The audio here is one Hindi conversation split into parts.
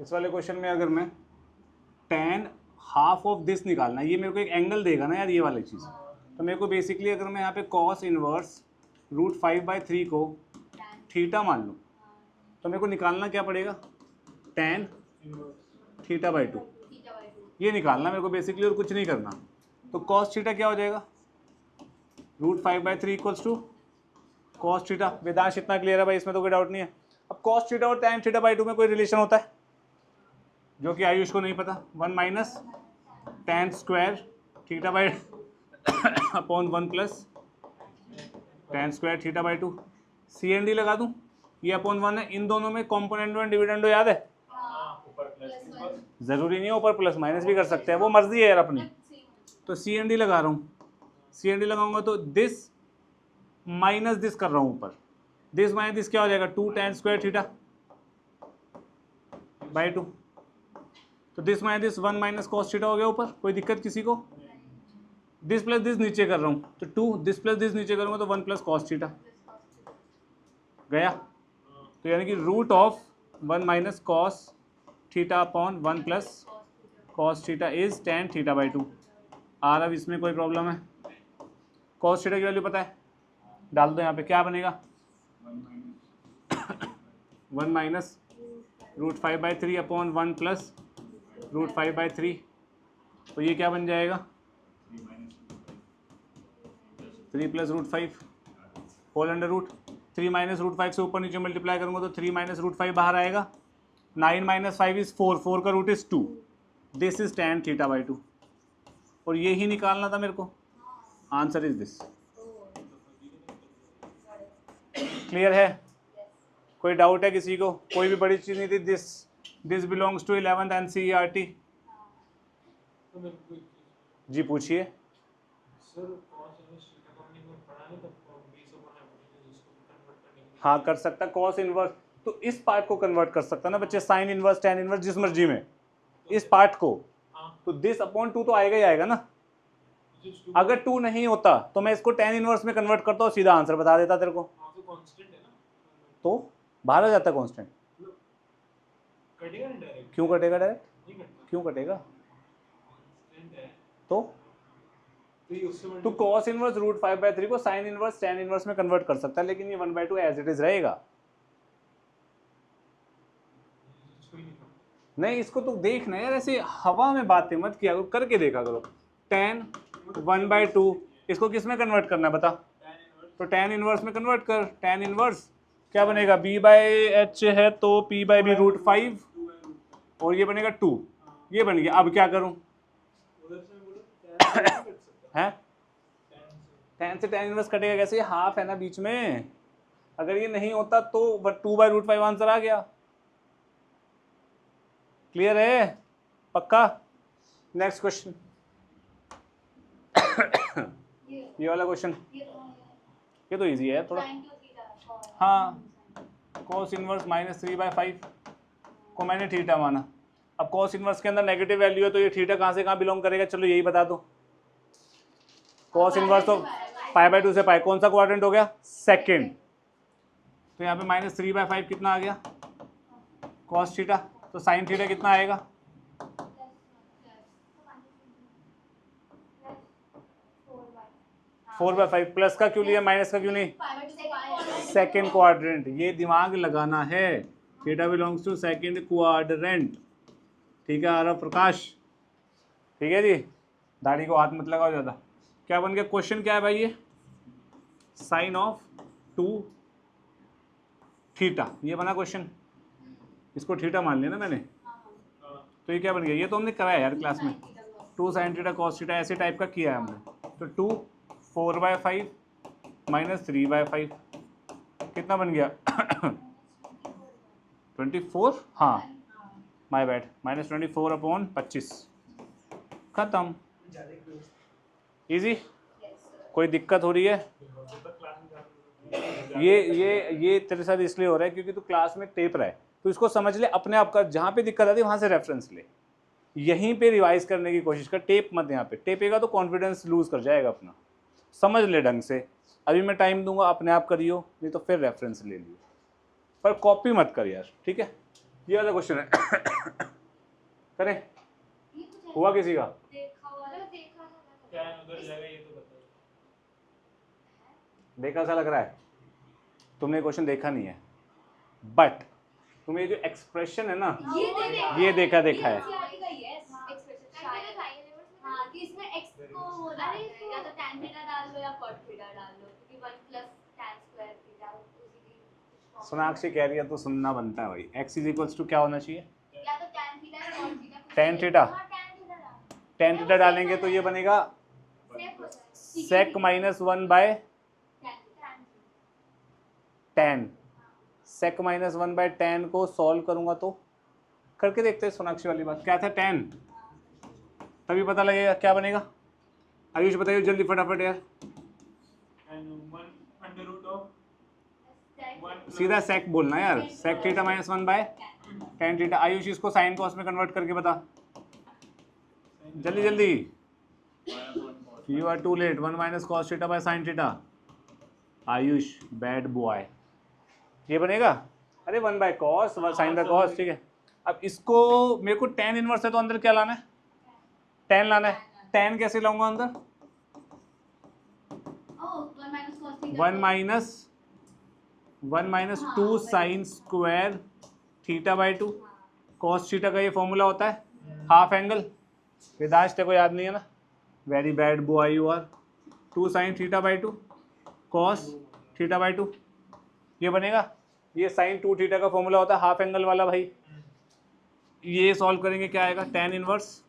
इस वाले क्वेश्चन में अगर मैं tan हाफ ऑफ दिस निकालना, ये मेरे को एक एंगल देगा ना यार ये वाली चीज़, तो मेरे को बेसिकली अगर मैं यहाँ पे cos इनवर्स √5/3 को थीटा मान लूँ तो मेरे को निकालना क्या पड़ेगा, tan θ/2 ये निकालना मेरे को बेसिकली, और कुछ नहीं करना। तो cos थीटा क्या हो जाएगा, √5/3 = cos थीटा। वेदांश इतना क्लियर है भाई, इसमें तो कोई डाउट नहीं है। अब cos थीटा और tan θ/2 में कोई रिलेशन होता है जो कि आयुष को नहीं पता। 1 minus tan square θ/1 plus tan square θ/2। CND लगा दूं, ये /1 है। इन दोनों में कॉम्पोनेंट में डिविडेंडो याद है, जरूरी नहीं है ऊपर प्लस माइनस भी कर सकते हैं, वो मर्जी है यार अपनी। तो CND लगा रहा हूँ, CND लगाऊंगा तो दिस माइनस दिस कर रहा हूँ ऊपर, दिस माइनस दिस क्या हो जाएगा, 2 tan स्क्वायर θ/2। तो this minus this 1 minus cos theta हो गया ऊपर, कोई दिक्कत किसी को। दिस प्लस दिस नीचे कर रहा हूँ तो 2, दिस प्लस दिस नीचे करूँगा तो 1 प्लस cos थीटा गया। तो यानी कि √1 minus cos θ/1 plus cos theta is tan θ/2। और अब इसमें कोई प्रॉब्लम है, cos थीटा की वैल्यू पता है, डाल दो यहाँ पे, क्या बनेगा 1 माइनस √5/3/1 प्लस √5/3। तो ये क्या बन जाएगा 3 plus √5 whole under root. 3 minus √5 से ऊपर नीचे मल्टीप्लाई करूंगा तो 3 माइनस √5 बाहर आएगा। 9 माइनस 5 इज 4, 4 का root is 2। This is tan θ/2 और ये ही निकालना था मेरे को। Answer is this. क्लियर है, कोई डाउट है किसी को, कोई भी बड़ी चीज नहीं थी। This belongs to 11th NCERT। जी पूछिए। हाँ कर सकता, cos इनवर्स तो इस पार्ट को कन्वर्ट कर सकता ना बच्चे, sin इनवर्स tan इनवर्स जिस मर्जी में, इस पार्ट को। तो दिस अपॉन 2 तो आएगा ही आएगा ना। अगर 2 नहीं होता तो मैं इसको tan इनवर्स में कन्वर्ट करता और सीधा आंसर बता देता तेरे को। तो बाहर आ जाता कांस्टेंट, क्यों कटेगा डायरेक्ट, क्यों कटेगा। तो cos इनवर्स √5/3 को sin इनवर्स tan इनवर्स में कन्वर्ट कर सकता है, लेकिन ये 1/2 एज इट इज रहेगा। नहीं इसको तो देखना यार, ऐसे हवा में बातें मत किया करो, करके देखा करो। tan 1/2 इसको किस में कन्वर्ट करना है बता, तो tan इनवर्स में कन्वर्ट कर। tan इनवर्स क्या बनेगा, b/h है तो p/b √5 और ये बनेगा 2, ये बन गया। अब क्या करूं है, tan से tan इनवर्स कटेगा कैसे, ये हाफ है ना बीच में। अगर ये नहीं होता तो 2/√5 आंसर आ गया। क्लियर है, पक्का। नेक्स्ट क्वेश्चन ये वाला क्वेश्चन, ये तो इजी है थोड़ा। हाँ cos इनवर्स -3/5 को मैंने थीटा माना। अब cos इनवर्स के अंदर नेगेटिव वैल्यू है तो ये थीटा कहाँ से कहाँ बिलोंग करेगा, चलो यही बता दो। cos इनवर्स तो π/2 से पाई, कौन सा क्वाड्रेंट हो गया, सेकंड। तो यहाँ पे -3/5 कितना आ गया cos थीटा, तो sin थीटा कितना आएगा, (4/5) प्लस का क्यों लिया, माइनस का क्यों नहीं, सेकंड क्वाड्रेंट। ये दिमाग लगाना है, theta belongs to second quadrant. ठीक है आरव प्रकाश, ठीक है जी। दाढ़ी को हाथ मत लगाओ ज़्यादा। क्या बन गया क्वेश्चन, क्या है भाई ये, साइन ऑफ 2 थीटा, ये बना क्वेश्चन। इसको थीटा मान लिया ना मैंने, तो ये क्या बन गया, ये तो हमने कराया यार क्लास में। 2 sin थीटा cos थीटा ऐसे टाइप का किया है हमने। तो 2 4/5 -3/5 कितना बन गया 24, हाँ माय बैड, -24/25 खत्म। इजी, कोई दिक्कत हो रही है। ये तेरे साथ इसलिए हो रहा है क्योंकि तू क्लास में टेप रहा है, तो इसको समझ ले अपने आप का, जहाँ पे दिक्कत आती है वहाँ से रेफरेंस ले, यहीं पे रिवाइज करने की कोशिश कर। टेप मत, यहाँ पे टेपेगा तो कॉन्फिडेंस लूज कर जाएगा अपना। समझ ले ढंग से, अभी मैं टाइम दूंगा, अपने आप करियो, नहीं तो फिर रेफरेंस ले लियो, पर कॉपी मत कर यार, ठीक है। ये वाला क्वेश्चन है करें, हुआ किसी का? देखा सा लग रहा है, तुमने क्वेश्चन देखा नहीं है, बट तुम्हें जो एक्सप्रेशन है ना ये देखा है। इसमें x को वो डालना है, या तो tan थीटा डाल लो या cot थीटा डाल लो, क्योंकि 1 प्लस tan स्क्वायर थीटा उसी की। सोनाक्षी कह रही है तो सुनना बनता है भाई, x इज इक्वल्स टू क्या होना चाहिए? या तो tan थीटा या cot थीटा। tan थीटा, हां tan थीटा डालेंगे तो ये बनेगा sec minus 1 by tan, sec minus 1 by tan को सॉल्व करूंगा तो करके देखते हैं। सोनाक्षी वाली बात क्या था, tan, तभी पता लगेगा क्या बनेगा। आयुष बताइए जल्दी फटाफट यार, सीधा sec बोलना यार, sec theta minus 1 by tan theta. Ayush इसको साइन कॉस में कन्वर्ट करके बता जल्दी जल्दी। You are too late, 1 minus cos theta by sine theta. Ayush bad boy, ये बनेगा, अरे 1 by cos sine by cos, ठीक है। अब इसको मेरे को tan इनवर्स है तो अंदर क्या लाना है, tan लाना है। tan कैसे लाऊंगा अंदर, 1 minus 2 sine square theta by 2, cos theta का ये फॉर्मूला होता है हाफ एंगल। विदाश को याद नहीं है ना, very bad boy you are. 2 sine theta by 2 cos theta by 2, ये बनेगा। ये साइन 2 थीटा का फॉर्मूला होता है हाफ एंगल वाला भाई। ये सॉल्व करेंगे क्या आएगा, tan इनवर्स,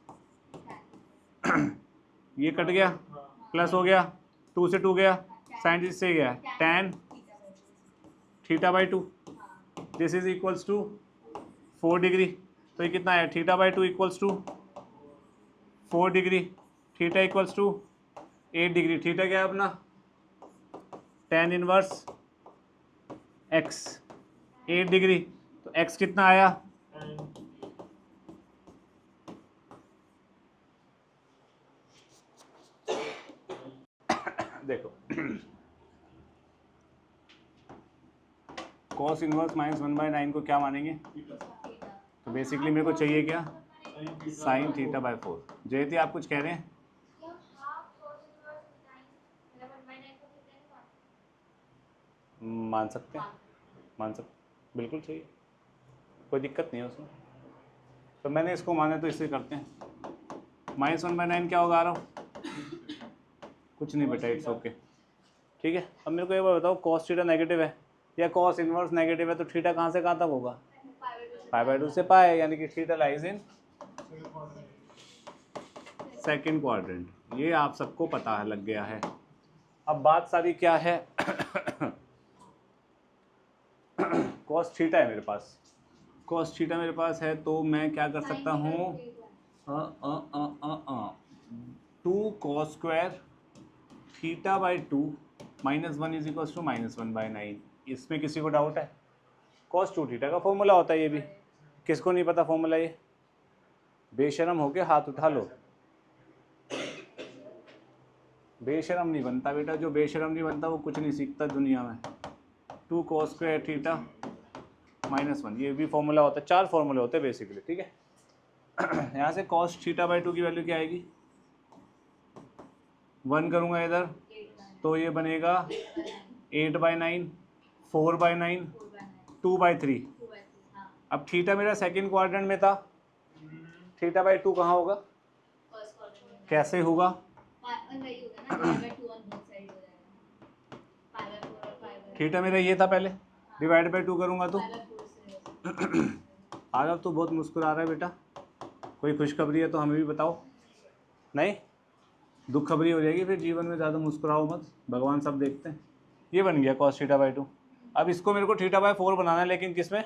ये कट गया प्लस हो गया, 2 से 2 गया, साइन से गया, tan theta by 2, this is equals to 4 degree. तो ये कितना है, theta by 2 equals to 4 degree, theta equals to 8 degree. Theta क्या है अपना, tan इनवर्स x 8 डिग्री, तो x कितना आया, देखो cos इनवर्स माइनस 1/9 को क्या मानेंगे, तो बेसिकली मेरे को चाहिए क्या, साइन थीटा बाय 4। जयती आप कुछ कह रहे हैं, मान सकते हैं, मान सकते, बिल्कुल सही, कोई दिक्कत नहीं है उसमें। तो मैंने इसको माना तो इससे करते हैं, -1/9 क्या होगा आ रहा हूँ, कुछ नहीं बेटा, इट्स ओके, ठीक है। अब मेरे को एक बार बताओ, cos थीटा नेगेटिव है या cos इनवर्स नेगेटिव है, तो थीटा कहाँ से कहाँ तक होगा, π/2 से पाए, यानी कि theta lies in second quadrant. ये आप सबको पता है, लग गया है। अब बात सारी क्या है, cos थीटा है मेरे पास, cos थीटा मेरे पास है, तो मैं क्या कर सकता हूँ, 2 cos square theta by 2 -1 is equals to -1/9। इसमें किसी को डाउट है, cos 2 थीटा का फॉर्मूला होता है ये भी, किसको नहीं पता फॉर्मूला, ये बेशरम हो के हाथ उठा लो। बेशरम नहीं बनता बेटा, जो बेशरम नहीं बनता वो कुछ नहीं सीखता दुनिया में। 2 cos स्क्वायर थीटा -1, ये भी फॉर्मूला होता है, 4 फॉर्मूले होते हैं बेसिकली, ठीक है। यहाँ से cos थीटा बाई 2 की वैल्यू क्या आएगी, 1 करूँगा इधर तो ये बनेगा 8/9, 4/9, 2/3। अब थीटा मेरा सेकंड क्वाड्रेंट में था, थीटा बाई 2 कहाँ होगा, कैसे होगा, थीटा मेरा ये था पहले, डिवाइड बाई 2 करूँगा तो आरव तो बहुत मुस्कुरा रहा है बेटा, कोई खुशखबरी है तो हमें भी बताओ, नहीं दुख खबरी हो जाएगी फिर जीवन में, ज़्यादा मुस्कुराओ मत, भगवान सब देखते हैं। ये बन गया cos थीटा बाई 2। अब इसको मेरे को थीटा बाई 4 बनाना है, लेकिन किसमें,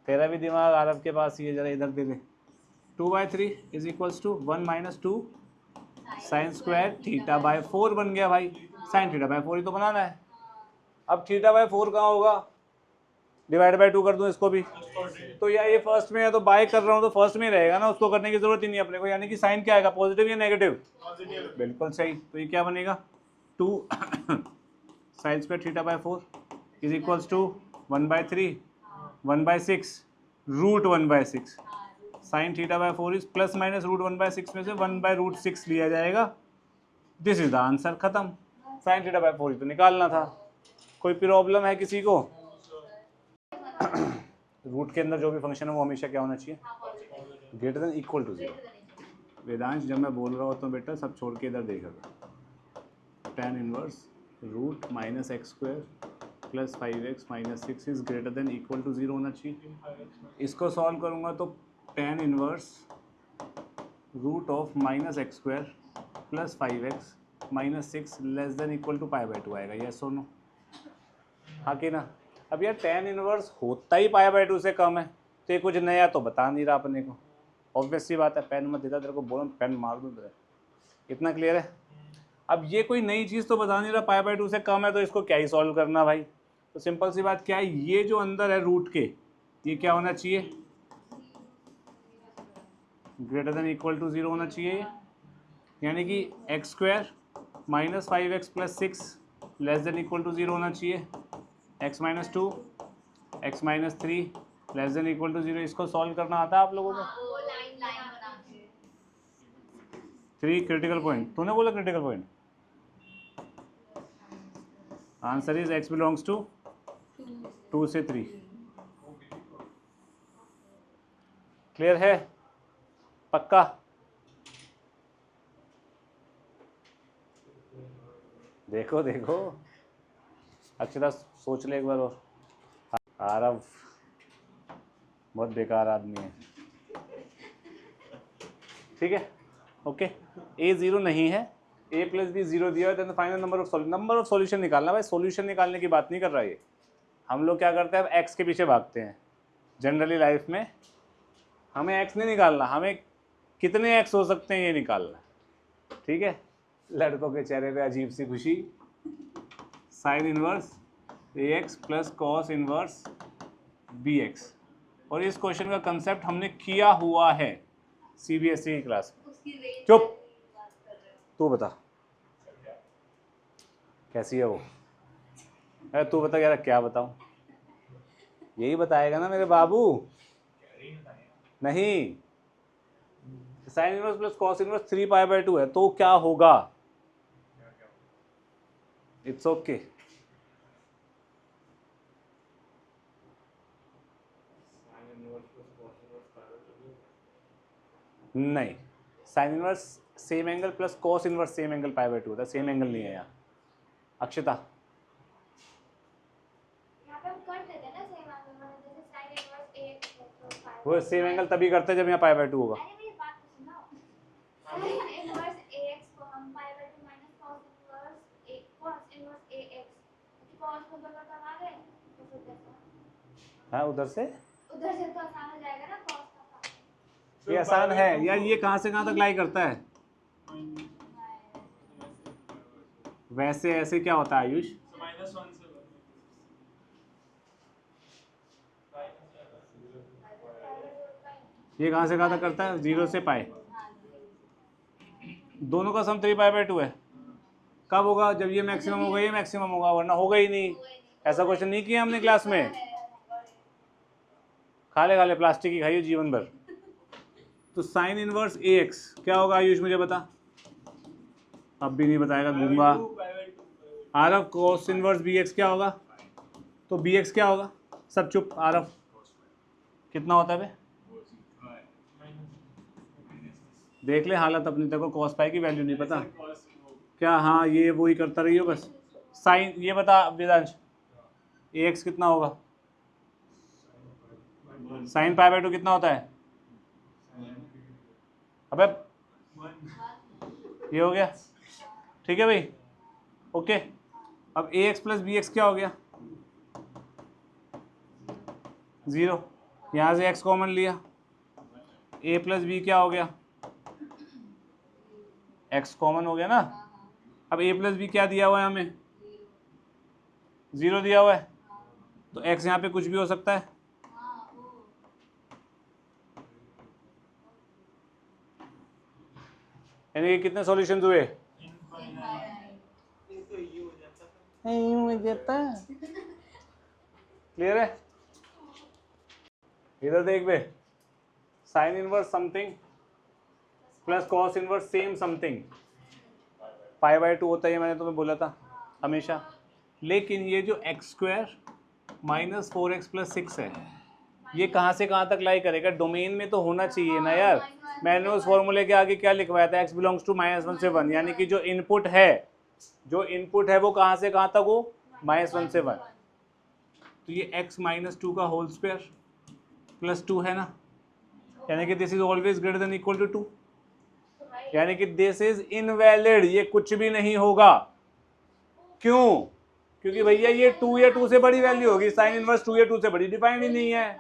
तेरा भी दिमाग आरव के पास, ये जरा इधर दे दे। 2/3 is equals to 1 - 2 sine square theta by 4 बन गया भाई, साइन थीटा बाई 4 ही तो बनाना है। अब थीटा बाई 4 कहाँ होगा, डिवाइड बाई 2 कर दूं इसको भी, तो या ये फर्स्ट में है तो बाय कर रहा हूँ तो फर्स्ट में ही रहेगा ना, उसको करने की जरूरत ही नहीं अपने को, यानी कि साइन क्या आएगा, पॉजिटिव या नेगेटिव, बिल्कुल सही। तो ये क्या बनेगा, 2 sine square theta by 4 is equals to 1/3 1/6 √1/6 sine theta by 4 is plus minus √1/6 में से 1/√6 लिया जाएगा। दिस इज द आंसर, खत्म। साइन थीटा बाय 4 तो निकालना था। कोई प्रॉब्लम है किसी को? रूट के अंदर जो भी फंक्शन है वो हमेशा क्या होना चाहिए? Greater than equal to 0। Vedansh जब मैं बोल रहा होता हूँ बेटा सब छोड़ के इधर देखेगा। tan inverse root minus x square plus 5x minus 6 is greater than equal to 0 होना चाहिए। इसको सॉल्व करूँगा तो tan inverse root of minus x square plus 5x minus 6 less than equal to π/2 आएगा। यस और नो? हाँ कि ना? अब यार tan इनवर्स होता ही π/2 से कम है, तो ये कुछ नया तो बता नहीं रहा अपने को। ऑब्वियस सी बात है, पेन मत देता तेरे को, बोलो पेन मार दूँ तेरे। इतना क्लियर है? अब ये कोई नई चीज़ तो बता नहीं रहा, π/2 से कम है, तो इसको क्या ही सॉल्व करना भाई। तो सिंपल सी बात क्या है, ये जो अंदर है रूट के, ये क्या होना चाहिए? ग्रेटर देन इक्वल टू 0 होना चाहिए। यानी कि X square minus 5x plus 6 less than equal to 0 होना चाहिए। x minus 2 x minus 3 less than equal to 0। इसको सॉल्व करना आता है आप लोगों को? 3 क्रिटिकल पॉइंट। तूने बोला critical point? Answer is x belongs to 2 से 3। क्लियर है? पक्का? देखो देखो अक्षता सोच ले एक बार और। आरव बहुत बेकार आदमी है। ठीक है, ओके। a 0 नहीं है, a प्लस बी 0 दिया है, फाइनल नंबर ऑफ सॉल्यूशन निकालना। भाई सॉल्यूशन निकालने की बात नहीं कर रहा है। हम लोग क्या करते हैं, अब x के पीछे भागते हैं। जनरली लाइफ में हमें x नहीं निकालना, हमें कितने x हो सकते हैं ये निकालना। ठीक है, लड़कों के चेहरे पे अजीब सी खुशी। Sine inverse ax plus cos inverse bx, और इस क्वेश्चन का कंसेप्ट हमने किया हुआ है सीबीएसई की क्लास में। चुप, तू बता कैसी है वो? अरे तू बता यार, क्या बताऊं? यही बताएगा ना मेरे बाबू। नहीं, sine inverse plus cos inverse 3π/2 है, तो क्या होगा? It's okay. नहीं, sine inverse same angle plus cos inverse same angle π/2 होता है। सेम एंगल नहीं है यहाँ। अक्षता वो सेम एंगल तभी करते हैं जब यहाँ π/2 होगा। हाँ उधर से तो आसान हो जाएगा ना cos का। ये आसान है यार, ये कहाँ से कहाँ तक लाई करता है? वैसे ऐसे क्या होता है आयुष? ये कहाँ से कहाँ तक करता है? 0 से पाए। दोनों का सम 3π/2 है। कब होगा? जब ये मैक्सिमम होगा, ये मैक्सिमम होगा, वरना होगा ही नहीं। ऐसा क्वेश्चन नहीं किया हमने क्लास में। खा ले प्लास्टिक की खाइए जीवन भर। तो साइन इनवर्स ax क्या होगा आयुष, मुझे बता। अब भी नहीं बताएगा, घूमगा। आरव कोस इनवर्स bx क्या होगा? तो bx क्या होगा? सब चुप। आरव कितना होता है बे? देख ले हालत अपनी, तेरे को cos पाई की वैल्यू नहीं पता क्या? हाँ ये वो ही करता रहियो बस। साइन ये बता वेदांश, ax कितना होगा? साइन π/2 कितना होता है? अबे ये हो गया। ठीक है भाई, ओके। अब ax प्लस bx क्या हो गया? 0। यहाँ से x कॉमन लिया, a प्लस बी क्या हो गया? x कॉमन हो गया ना। अब a प्लस बी क्या दिया हुआ है हमें? 0 दिया हुआ है, तो x यहाँ पे कुछ भी हो सकता है। यानी कि कितने सॉल्यूशंस हुए? क्लियर है? इधर देख बे, sine inverse something plus cos inverse same something pi by 2 होता है, ये मैंने तुम्हें बोला था हमेशा। लेकिन ये जो x square minus 4x plus 6 है, ये कहाँ से कहाँ तक लाई करेगा? डोमेन में तो होना चाहिए ना यार। मैंने उस फॉर्मूले के आगे क्या लिखवाया था? x बिलोंग्स टू -1 से 1, यानी कि जो इनपुट है वो कहाँ से कहाँ तक हो? -1 से 1। तो ये x माइनस 2 का होल स्क्वायर प्लस 2 है ना, यानी कि this is always greater than equal to 2, यानी कि दिस इज इनवैलिड, ये कुछ भी नहीं होगा। क्यों? क्योंकि भैया ये 2 या 2 से बड़ी वैल्यू होगी, साइन इनवर्स 2 या 2 से बड़ी डिफाइंड ही नहीं है।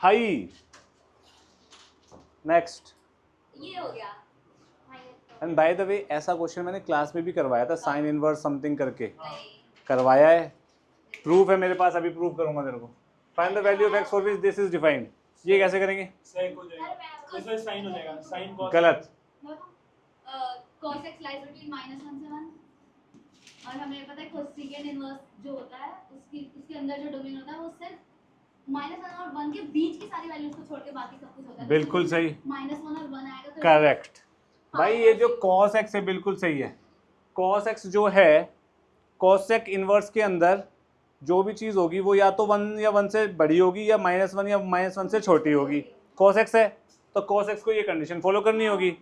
हाई नेक्स्ट, ये हो गया। एंड बाय द वे ऐसा क्वेश्चन मैंने क्लास में भी करवाया था, साइन इनवर्स समथिंग करके करवाया है, प्रूफ है मेरे पास, अभी प्रूफ करूंगा तेरे को। Find the value of x for which this is defined. ये कैसे करेंगे? सेक हो जाएगा, इसमें साइन हो जाएगा, साइन कॉस। गलत। cos x lies between -1 से 1, और हमें पता है कोसेकेंड इनवर्स जो होता है उसके अंदर जो डोमेन होता है वो सिर्फ -1 और 1 के बीच की सारी वैल्यूज को छोड़ के बाकी सब कुछ होता है। बिल्कुल सही, -1 और 1 आएगा तो करेक्ट भाई। ये जो cos x है बिल्कुल सही है। cos x जो है cosec इनवर्स के अंदर जो भी चीज़ होगी वो या तो 1 या 1 से बड़ी होगी या -1 या -1 से छोटी होगी। cos x है तो cos x को ये कंडीशन फॉलो करनी होगी,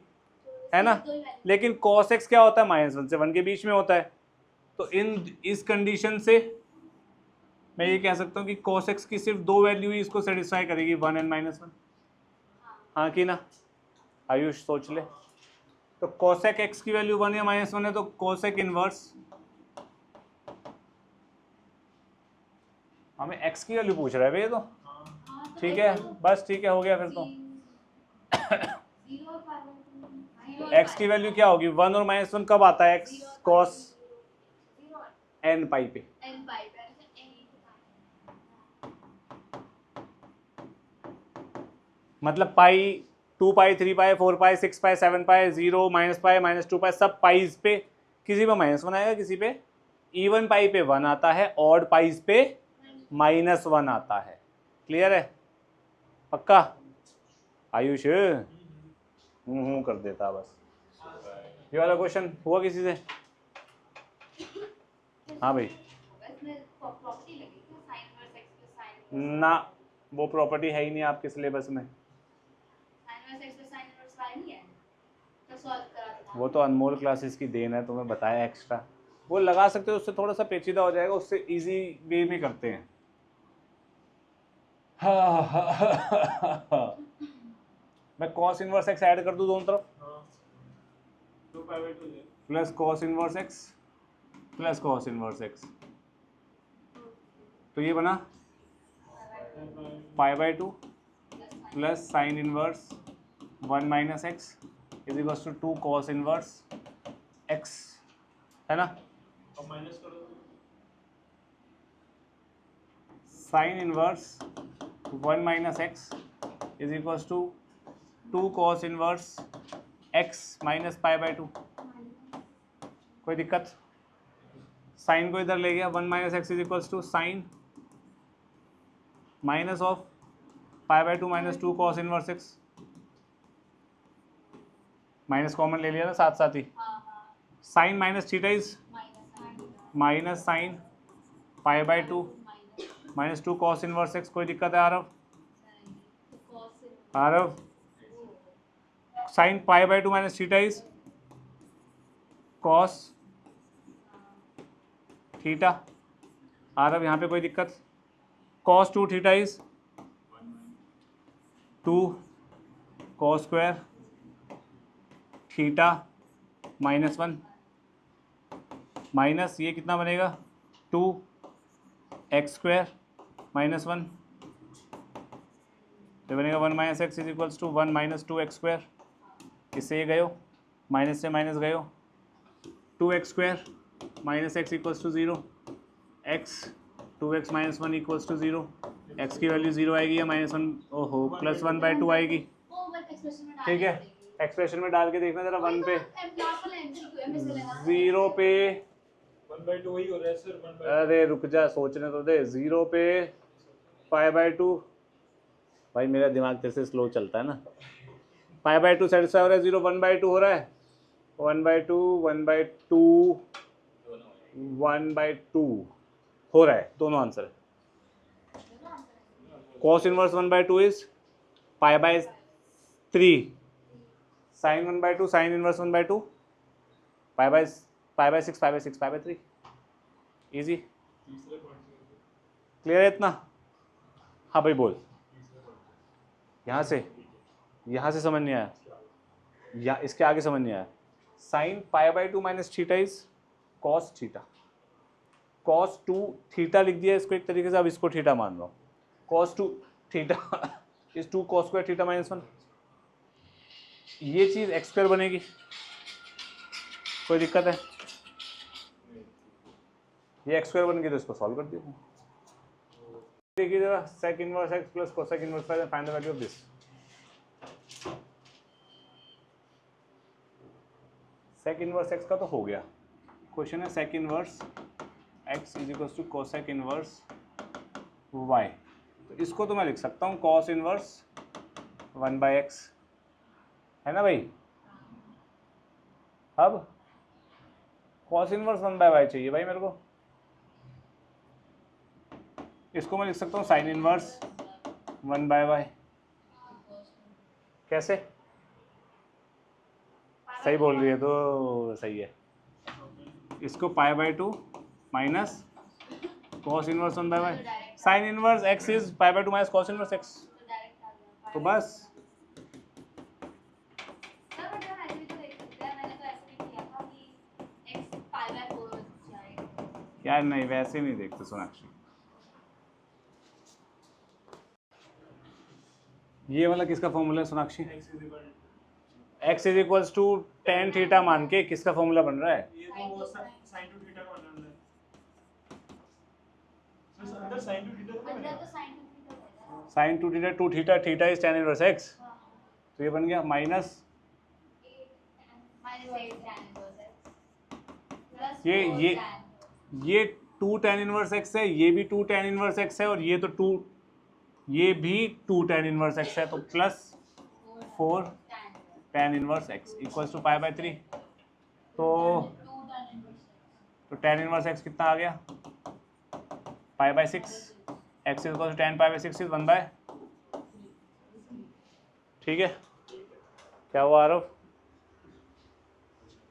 है ना। लेकिन cos x क्या होता है? -1 से 1 के बीच में होता है। तो इस कंडीशन से मैं ये कह सकता हूँ कि cos x की सिर्फ 2 वैल्यू ही इसको सेटिस्फाई करेगी, 1 एंड -1। हाँ कि ना? आयुष सोच ले। तो cosec x की वैल्यू 1 या -1 है, तो cosec इनवर्स हमें x की वैल्यू पूछ रहा है भैया। तो ठीक है, बस ठीक है, हो गया फिर तो। x की वैल्यू क्या होगी? 1 और -1 कब आता है? x cos n पाई पे। मतलब पाई, 2 पाई, 3 पाई, 4 पाई, 6 पाई, 7 पाई, 0, -पाई, -2 पाई, सब पाइज पे किसी पे -1 आएगा, किसी पे इवन पाई पे 1 आता है, ऑड पाइज पे -1 आता है। क्लियर है? पक्का? आयुष कर देता बस। ये वाला क्वेश्चन हुआ किसी से? हाँ भाई ना, वो प्रॉपर्टी है ही नहीं आपके सिलेबस में। वो तो अनमोल क्लासेस की देन है, तुम्हें बताया एक्स्ट्रा। वो लगा सकते हो, उससे थोड़ा सा पेचीदा हो जाएगा, उससे इजी वे में करते हैं। मैं cos इनवर्स x ऐड कर दूं दोनों तरफ, plus cos inverse x plus cos inverse x, तो ये बना π/2 plus sine inverse 1 minus x is equals to 2 cos inverse x, है ना। अब माइनस करो, sine inverse 1 minus x is equals to 2 cos inverse x minus π/2। कोई दिक्कत? साइन को इधर ले गया, 1 minus x is equals to sine minus of π/2 minus 2 cos inverse x, minus common ले लिया ना साथ साथ ही। Sine minus theta is minus sine π/2 minus 2 cos inverse x। कोई दिक्कत है Aarav? Aarav, sine π/2 minus theta is cos theta. Aarav यहाँ पे कोई दिक्कत? cos 2 theta is 2 cos square theta minus 1, minus ये कितना बनेगा 2 एक्स स्क्वायर माइनस 1, तो बनेगा 1 minus x is equals to 1 minus 2 X square. इससे ये गयो, माइनस से माइनस गयो, 2 X square minus X equals to 0, X 2x minus 1 equals to 0, X की वैल्यू 0 आएगी या -1, ओहो प्लस 1/2 आएगी। ठीक है, एक्सप्रेशन में डाल के देखना जरा, 1 पे 0 पे 1/2 वही हो रहा है सर 1/2 अरे रुक जा, सोचने तो दे। 0 पे π/2, भाई मेरा दिमाग तेरे से स्लो चलता है ना। π/2 सेटिस्फाई हो रहा है, 0 1/2 हो रहा है, 1/2 1/2 1/2 हो रहा है, दोनों आंसर है। cos inverse 1/2 is π/3, sin 1/2 sin inverse 1/2 π/6 π/6 π/3, easy. तीसरे पॉइंट से क्लियर है इतना? हाँ भाई बोल। यहाँ से समझ नहीं आया, या इसके आगे समझ नहीं आया। Sine π/2 minus theta is cos theta, cos 2 theta लिख दिया इसको एक तरीके से, अब इसको थीटा मान लो। Cos 2 theta is 2 cos square theta minus 1। ये चीज़ एक्स स्क्वायर बनेगी, कोई दिक्कत है? ये एक्स स्क्वायर बन गई तो इसको सॉल्व कर दिया। देखिए जरा, sec inverse x plus cosec inverse find the value of this. sec inverse x का तो हो गया। क्वेश्चन है sec inverse x is equal to cosec inverse y। तो इसको तो मैं लिख सकता हूँ cos इनवर्स 1/x, है ना भाई? अब cos इनवर्स 1/y चाहिए भाई मेरे को। इसको मैं लिख सकता हूँ साइन इनवर्स 1/y। कैसे? सही बोल रही है तो सही है। इसको π/2 minus cos inverse 1/y, sine inverse x is π/2 minus cos inverse x। तो डायरेक्ट आ गया तो बस सर बट हम ऐसे भी तो देख सकते हैं, मैंने तो ऐसे भी किया था कि x π/4 जाएगा। यार नहीं, वैसे नहीं देखते सोनाक्षी। ये वाला किसका फॉर्मूला है Sonakshi? x is equals to tan theta मान के किसका फॉर्मूला बन रहा है? ये तो वो sin to थीटा का बना है सर, अंदर sin to थीटा का अंदर बना तो sin 2 थीटा होगा। Sine 2 theta 2 theta, theta is tan inverse x। हां तो ये बन गया minus 8 -8 tan inverse x plus ये 2 tan इनवर्स x है, ये भी 2 tan इनवर्स x है, और ये तो 2, ये भी 2 tan इनवर्स x है, तो plus 4 tan inverse x equals to π/3। तो tan इनवर्स x कितना आ गया? π/6। x equal to tan π/6 is 1/। ठीक है, क्या हुआ आरव?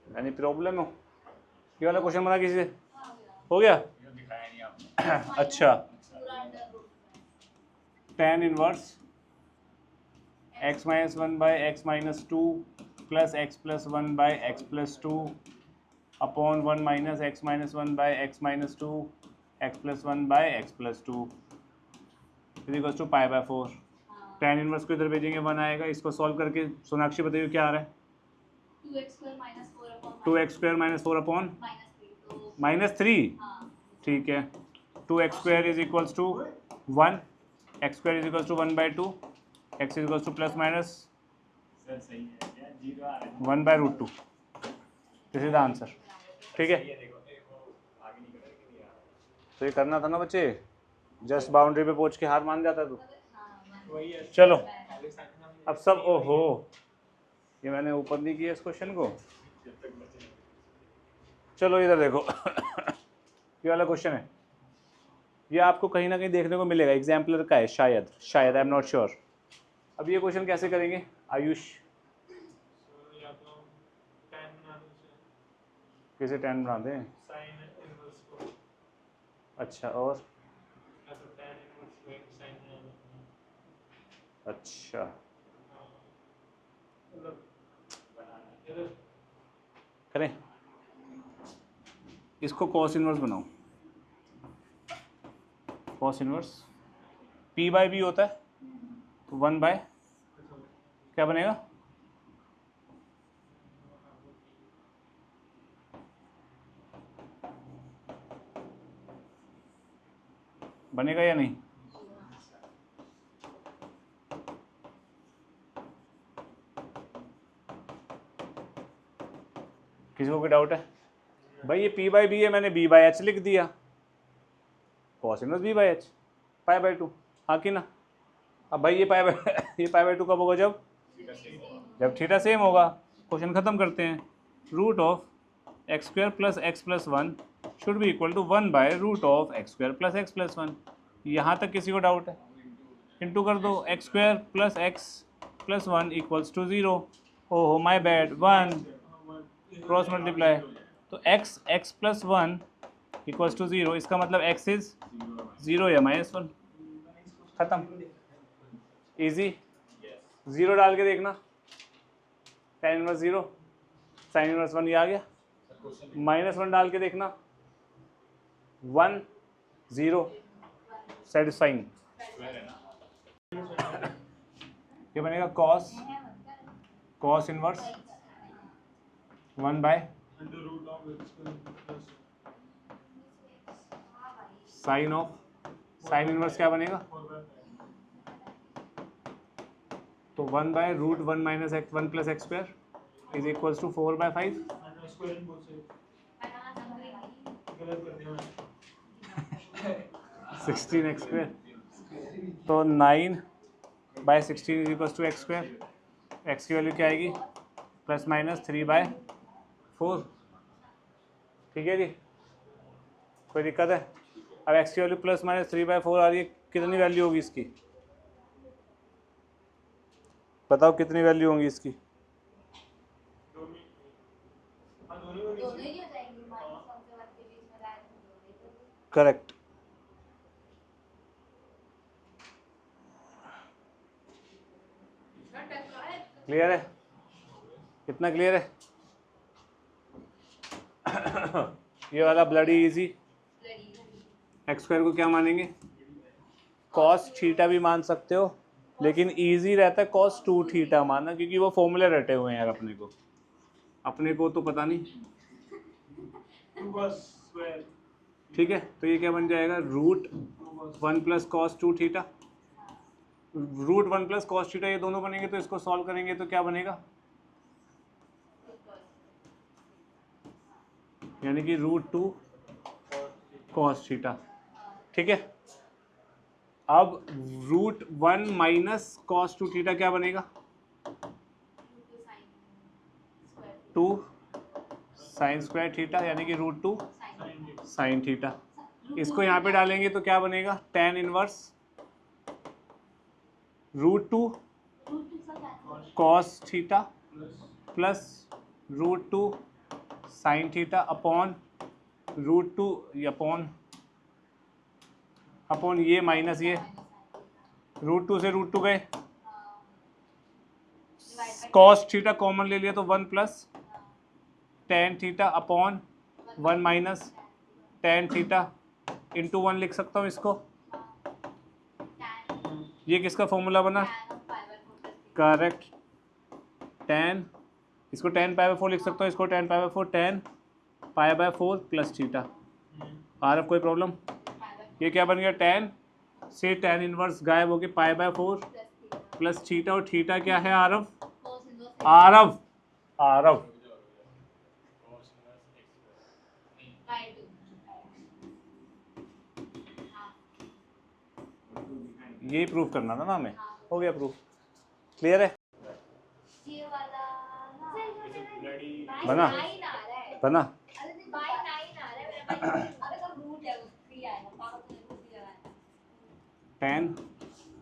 यानी प्रॉब्लम हो? ये वाला क्वेश्चन बना किसी से? हो गया? अच्छा, tan inverse x minus 1/x minus 2 plus x plus 1/x plus 2 upon 1 minus x minus 1/x minus 2 x plus 1/x plus 2 is equal to π/4। tan inverse को इधर भेजेंगे 1 आएगा। इसको सॉल्व करके सोनाक्षी बताइए क्या आ रहा है? 2x square minus 4 upon -3। ठीक है, 2x square is equals to 1, x square is equals to 1/2, x is equals to plus minus sir सही है क्या 0 आ रहा है 1/√2। This is the answer. ठीक है, ये देखो आगे नहीं कर रहा है। तो ये करना था ना बच्चे, जस्ट बाउंड्री पे पहुंच के हार मान जाता तू। वही है चलो अब सब, ओहो ये मैंने ऊपर नहीं किया इस क्वेश्चन को। चलो इधर देखो ये वाला क्वेश्चन है, ये आपको कहीं ना कहीं देखने को मिलेगा, एग्जाम्पलर का है शायद, आई एम नॉट श्योर। अब ये क्वेश्चन कैसे करेंगे आयुष? या तो tan बना दो उसे, कैसे tan बना दें? sin इनवर्स को, अच्छा, और या तो tan इनवर्स को एक sin बना दो। अच्छा मतलब बनाना इधर करें, इसको cos इनवर्स बनाओ। cos इनवर्स p/b होता है, तो 1/, क्या बनेगा? बनेगा या नहीं? किसी को कोई डाउट है? भाई ये p बाई बी है, मैंने b बाई एच लिख दिया, cos inverse b by H pi by 2, हाँ कि ना। अब भाई ये पाई बाई 2 कब होगा, जब थीटा सेम होगा। क्वेश्चन खत्म करते हैं। Root of X square plus X plus 1 should be equal to 1 by root of X square plus X plus 1। यहाँ तक किसी को डाउट है? इंटू कर दो, X square plus X plus 1 equals to 0। ओहो माय बैड, 1 क्रॉस मल्टीप्लाई, तो एक्स प्लस 1 इक्वल्स टू 0, इसका मतलब एक्स इज 0 या -1। खत्म, इजी। 0 डाल के देखना, tan इनवर्स 0, साइन इनवर्स 1 ये आ गया। -1 डाल के देखना, 1 0 सेटिस्फाइंग। ये बनेगा cos inverse 1 by sine inverse क्या बनेगा, तो 1 by root 1 minus X 1 plus x square is equals to 4 by 5। 16 X square, तो 9 by 16 is equals to X square. X की वैल्यू क्या आएगी, प्लस माइनस 3 बाय 4। ठीक है जी, कोई दिक्कत है? अब एक्स की वैल्यू प्लस माइनस 3 बाय 4 आ रही है, कितनी वैल्यू होगी इसकी, बताओ कितनी वैल्यू होगी इसकी? दोनों ही हो जाएंगे, -1 से 1 के बीच में लाए तो दोनों ही होंगे। करेक्ट। क्लियर है? कितना क्लियर है? ये वाला ब्लडी इजी। एक्स स्क्वायर को क्या मानेंगे, कॉस थीटा भी मान सकते हो, लेकिन इजी रहता है कॉस 2 थीटा मानना, क्योंकि वो फॉर्मूले रटे हुए हैं यार अपने को तो पता नहीं। ठीक है, तो ये क्या बन जाएगा, root 1 plus cos 2 theta. Root 1 plus cos theta ये दोनों बनेंगे, तो इसको सॉल्व करेंगे तो क्या बनेगा, यानी कि रूट 2 कॉस थीटा। ठीक है, अब रूट 1 माइनस कॉस 2 थीटा क्या बनेगा, 2 साइन स्क्वायर थीटा, यानी कि रूट 2 साइन थीटा। इसको यहाँ पे डालेंगे तो क्या बनेगा, tan inverse root 2 cos theta plus root 2 sine theta upon root 2 upon ये माइनस ये, रूट 2 से रूट 2 गए, कॉस थीटा कॉमन ले लिया तो 1 plus tan theta upon 1 minus tan theta into 1 लिख सकता हूँ इसको। ये किसका फॉर्मूला बना, करेक्ट, tan, इसको tan पाई बाय 4 लिख सकता हूँ, इसको tan pi by 4 tan pi by 4 plus theta. Aaraf कोई प्रॉब्लम? ये क्या बन गया, tan से tan इनवर्स गायब हो गया, पाई बाय 4 प्लस थीटा, और थीटा क्या है आरव यही प्रूफ करना था ना हमें, हो गया प्रूफ। क्लियर है? ये वाला बना? बना? अरे नहीं, बाय 9 आ रहा है मेरा भाई। अरे तो रूट है, वो 3 आएगा, पापा को कुछ भी लगाना। tan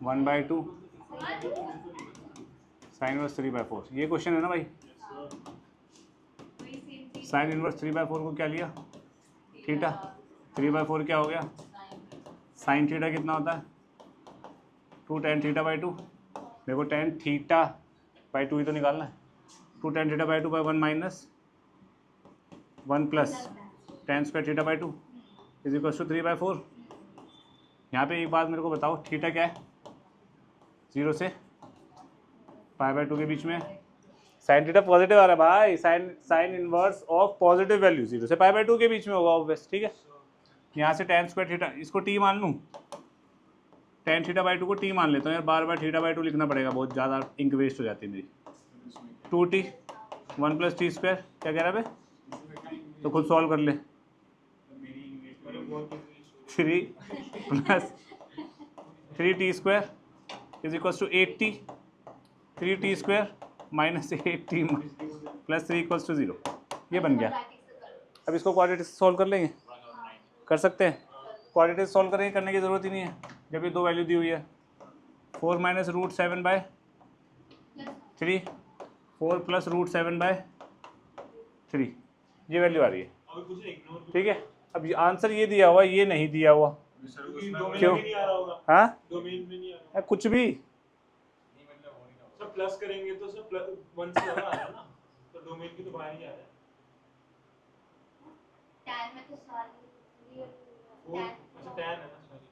1/2 साइन इनवर्स 3/4, ये क्वेश्चन है ना भाई। साइन इनवर्स 3/4 को क्या लिया, थीटा, 3/4 क्या हो गया, साइन थीटा कितना होता है, 2 tan थीटा बाई 2। मेरे को tan थीटा बाई 2 ही तो निकालना है, 2 tan theta by 2 by 1 minus 1 plus tan square theta by 2 is equal to 3/4। यहाँ पे एक बात मेरे को बताओ, थीटा क्या है, 0 से पाई बाई 2 के बीच में, साइन थीटा पॉजिटिव आ रहा है भाई, sine inverse of positive value 0 से पाई बाई 2 के बीच में होगा ऑब्वियस। ठीक है, यहाँ से tan स्क्वायर थीटा, इसको टी मान लूँ, tan थीटा बाई 2 को टी मान लेता हूँ यार, बार बार थीटा बाई 2 लिखना पड़ेगा, बहुत ज़्यादा इंक वेस्ट हो जाती है मेरी। 2t 1 प्लस टी स्क्वायर क्या कह रहा है भाई, तो खुद सॉल्व कर ले। मैंने बहुत easy 3 plus 3t square is equal to 8t, 3t square minus 8t plus 3 equals to 0। ये बन गया। अब इसको क्वाड्रेटिक से सॉल्व कर लेंगे, कर सकते हैं। क्वाड्रेटिक से सॉल्व करेंगे, करने की ज़रूरत ही नहीं है जब ये दो वैल्यू दी हुई है। 4 माइनस रूट 7/3, 4 प्लस रूट 7/3, ये वैल्यू आ रही है। अभी कुछ इग्नोर ठीक है, अब ये आंसर ये दिया हुआ, ये नहीं दिया हुआ। डोमेन क्यों? में नहीं आ रहा होगा, हाँ, डोमेन में नहीं आ रहा कुछ भी। सर प्लस करेंगे तो सर प्लस 1 से ज़्यादा आ रहा है ना, तो डोमेन की तो बाहर ही आ रहा है। टैन में तो सारी वो अच्छा tan है ना, सॉरी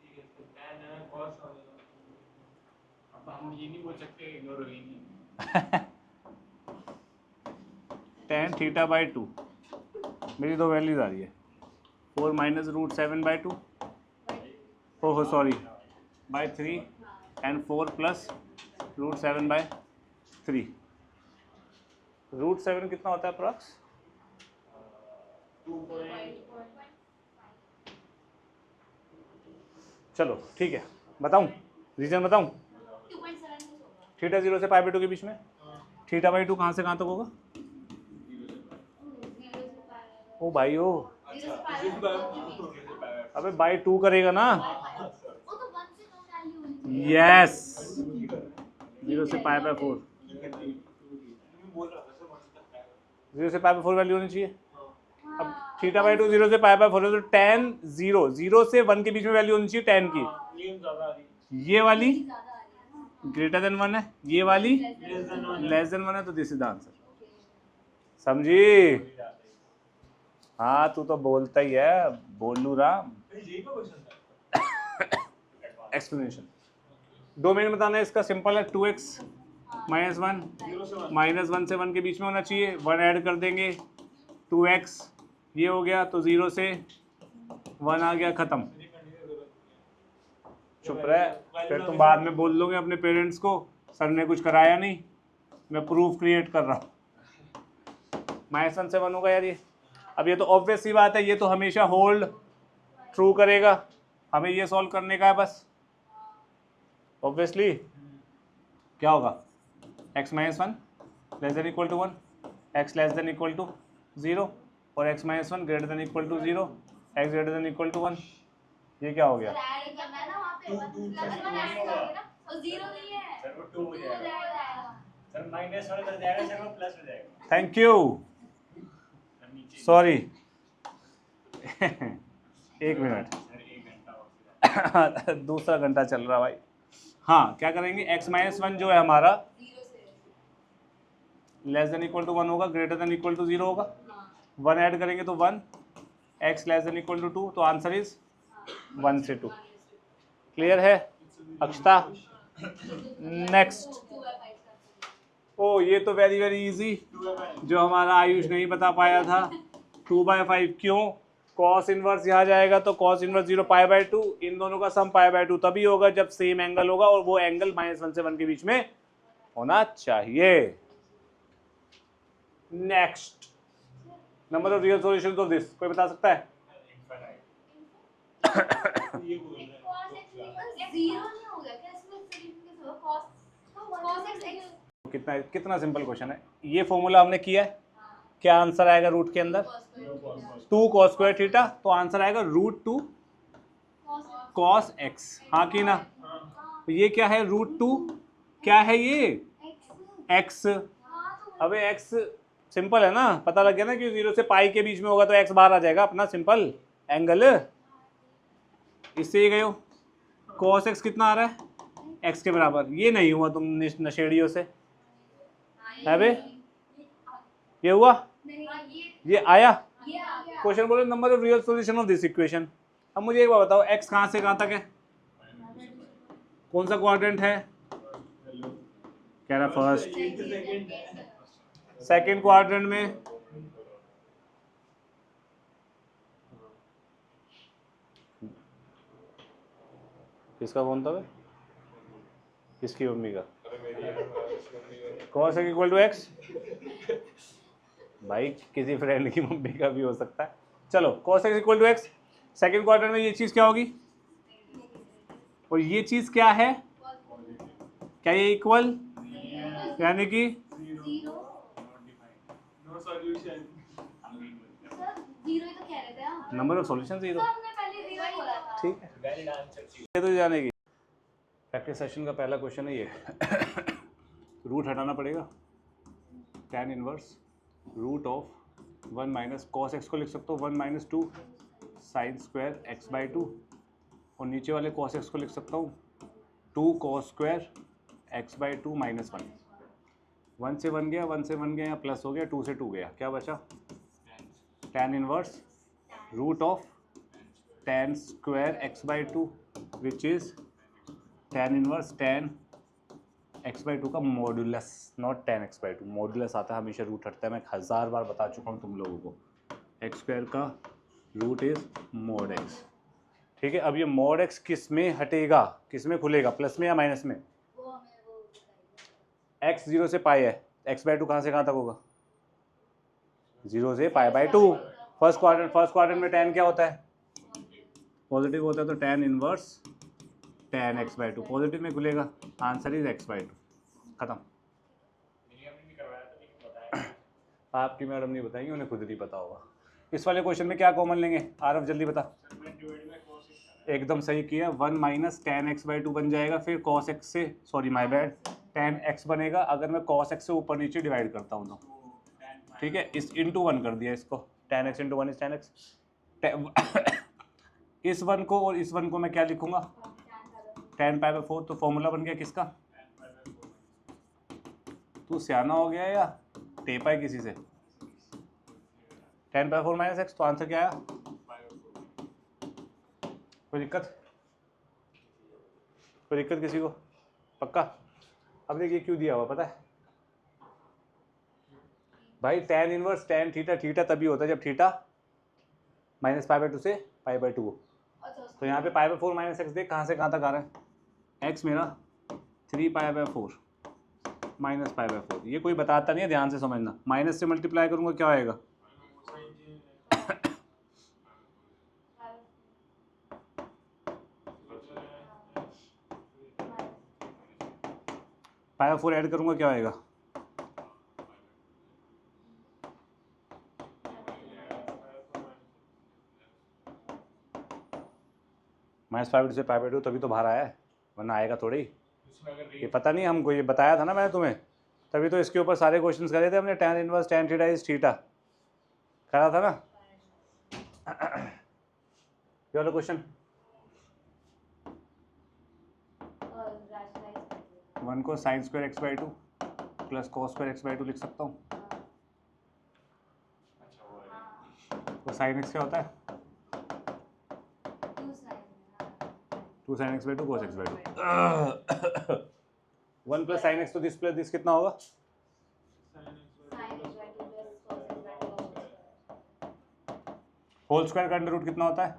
ठीक है, तो tan है cos आ जाएगा। अब हम ये नहीं बोल सकते इग्नोर हो ही नहीं। tan θ/2 मेरी दो वैल्यूज आ रही है। 4 minus root 7/2, oh sorry by 3 and 4 plus root 7/3। Root 7 कितना होता है अप्रॉक्स? 2.5 चलो ठीक है, बताऊं रीजन बताऊं? 2.7 होगा। थीटा 0 से π/2 के बीच में। θ/2 कहाँ से कहाँ तक होगा? ओ भाई ओ, अबे बाई 2 करेगा ना। वो तो 1 से कम वैल्यू होनी चाहिए। यस, 0 से π/4, 0 से π/4 वैल्यू होनी चाहिए। अब θ/2 0 से π/4 है तो tan 0 से 1 के बीच में वैल्यू होनी चाहिए tan की। ये ज़्यादा आ रही है, ये वाली ज्यादा आ रही है ना। ग्रेटर देन 1 है, ये वाली लेस देन 1 है, तो दिस इज द आंसर। समझी? हाँ तू तो बोलता ही है, बोलू राम। यही का क्वेश्चन था। एक्सप्लेनेशन डोमेन बताना है इसका, सिंपल है। 2x माइनस 1, 0 से 1 माइनस 1 से 1 के बीच में होना चाहिए। 1 ऐड कर देंगे, 2x ये हो गया, तो 0 से 1 आ गया, खत्म। चुप रहे, फिर तुम बाद में बोल दोगे अपने पेरेंट्स को सर ने कुछ कराया नहीं, मैं प्रूफ क्रिएट कर रहा हूँ। -1 से 1 होगा यार ये। अब ये तो ऑब्वियस सी बात है, ये तो हमेशा होल्ड ट्रू करेगा, हमें ये सॉल्व करने का है बस। ऑब्वियसली क्या होगा? x minus 1 less than equal to 1, x less than equal to 0 और x minus 1 greater than equal to 0, x greater than equal to 1। ये क्या हो गया? ऐड करना है ना वहाँ पे 1 प्लस 1 ऐड करोगे ना, और 0 नहीं है सर वो 2 हो जाएगा, सर माइनस 1 कर जाएगा, सर वो प्लस हो जाएगा। Thank you, sorry. 1 minute, sir 1 घंटा हो दूसरा घंटा चल रहा भाई। हाँ क्या करेंगे? x माइनस 1 जो है हमारा 0 से लेस देन इक्वल टू 1 होगा, ग्रेटर देन इक्वल टू 0 होगा। 1 ऐड करेंगे तो 1, x less than equal to 2, तो आंसर इज 1 से 2। क्लियर है अक्षता? नेक्स्ट। ओ ये तो वेरी वेरी इजी, जो हमारा आयुष नहीं बता पाया था। 2/5 क्यों? कॉस इनवर्स यहाँ जाएगा तो कॉस इनवर्स 0 π/2, इन दोनों का सम π/2 तभी होगा जब सेम एंगल होगा, और वो एंगल -1 से 1 के बीच में होना चाहिए। Next, number of real solutions of this, कोई बता सकता है? ये बोल रहा है cos x 0 नहीं होगा क्या इसमें? सॉल्यूशन कैसे होगा? cos x कितना कितना सिंपल क्वेश्चन है। ये फॉर्मूला हमने किया है, क्या आंसर आएगा रूट के अंदर? 2 cos स्क्वायर थीटा, तो आंसर आएगा √2 cos x। हाँ कि ना? तो ये क्या है? √2 क्या है ये? x। अबे x सिंपल है ना, पता लग गया ना कि 0 से पाई के बीच में होगा तो x बाहर आ जाएगा अपना सिंपल एंगल। इससे ये गए हो, cos x कितना आ रहा है? x के बराबर। ये नहीं हुआ तुम नशेड़ियों से, है बे? ये हुआ? ये आया? क्वेश्चन बोले number of real solution of this equation. अब मुझे एक बात बताओ, x कहाँ से कहाँ तक है? कौन सा क्वाड्रेंट है? कह रहा फर्स्ट। सेकेंड क्वाड्रेंट में किसका फोन था? किसकी मम्मी का? cos x equal to x, भाई किसी फ्रेंड की मम्मी का भी हो सकता है। चलो cos x equal to X, second quarter में ये चीज़ क्या होगी और ये चीज़ क्या है, क्या ये इक्वल, यानी कि zero no solution. Sir, zero ही तो कह रहे थे आप। Number of solution zero. Sir, हमने पहले जीरो ही बोला था। ठीक है, वैलिड आंसर चाहिए। ये तो जानेगी। प्रैक्टिस सेशन का पहला क्वेश्चन है ये। रूट हटाना पड़ेगा, tan inverse root of 1 minus cos X को लिख सकते हो 1 minus 2 sine square X by 2, और नीचे वाले कॉस एक्स को लिख सकता हूँ 2 cos square X by 2 minus 1। 1 से 1 गया, 1 से 1 गया, यहाँ प्लस हो गया, 2 से 2 गया, क्या बचा, tan inverse root of tan square X by 2 which is tan inverse tan x by 2 का modulus, not tan x by 2। Modulus आता है हमेशा रूट हटता है, मैं 1000 बार बता चुका हूँ तुम लोगों को। एक्स स्क्वायर का रूट इज मॉड x। ठीक है, अब ये मॉड x किस में हटेगा, किस में खुलेगा, प्लस में या माइनस में। वो हमें वो बताइए। x 0 से पाई है, x बाई 2 कहाँ से कहाँ तक होगा, 0 से पाई बाई 2। फर्स्ट क्वाड्रेंट में tan क्या होता है, पॉजिटिव होता है, तो tan inverse tan x by 2 positive में खुलेगा, आंसर इज x बाई 2। खत्म। मेरी हमने नहीं करवाया था, लेकिन बताया। आपकी मैडम नहीं बताएंगे, उन्हें खुद नहीं पता होगा। इस वाले क्वेश्चन में क्या कॉमन लेंगे, आरफ जल्दी बता। एकदम सही किया, 1 माइनस tan x बाई 2 बन जाएगा, फिर cos x से, sorry my bad, tan x बनेगा अगर मैं cos x से ऊपर नीचे डिवाइड करता हूँ तो। ठीक है, इस इंटू 1 कर दिया इसको, tan x into 1 is tan x। इस 1 को और इस 1 को मैं क्या लिखूंगा, tan पाई बाई 4, तो फॉर्मूला बन गया किसका, तू सियाना हो गया या टेपा है किसी से, tan पाई 4 माइनस एक्स, तो आंसर क्या आया, कोई दिक्कत, कोई दिक्कत किसी को, पक्का। अब देखिए क्यों दिया हुआ पता है भाई, tan inverse tan theta, theta तभी होता है जब थीटा माइनस पाई बाई 2 से पाई बाई 2 हो। तो यहाँ पे पाई बाई 4 माइनस एक्स देख कहाँ से कहाँ तक आ रहा है, x मेरा 3 pi by 4 minus pi by 4, ये कोई बताता नहीं है, ध्यान से समझना। माइनस से मल्टीप्लाई करूँगा क्या आएगा, पाई बाई 4 ऐड करूँगा क्या आएगा, माइनस पाई बाई 2 से पाई बाई 2, तभी तो बाहर आया है, वरना आएगा थोड़ी। ये पता नहीं हमको, ये बताया था ना मैंने तुम्हें, तभी तो इसके ऊपर सारे क्वेश्चंस करे थे हमने, tan inverse tan theta is theta करा था ना। ये वाला क्वेश्चन 1 को sign square X by 2 plus cos square X by 2 लिख सकता हूँ, तो साइन एक्स क्या होता है, 2 sine x by 2 cos x by 2। 1 plus sine x, तो दिस प्लस दिस कितना होगा, होल स्क्वायर का अंडर रूट कितना होता है,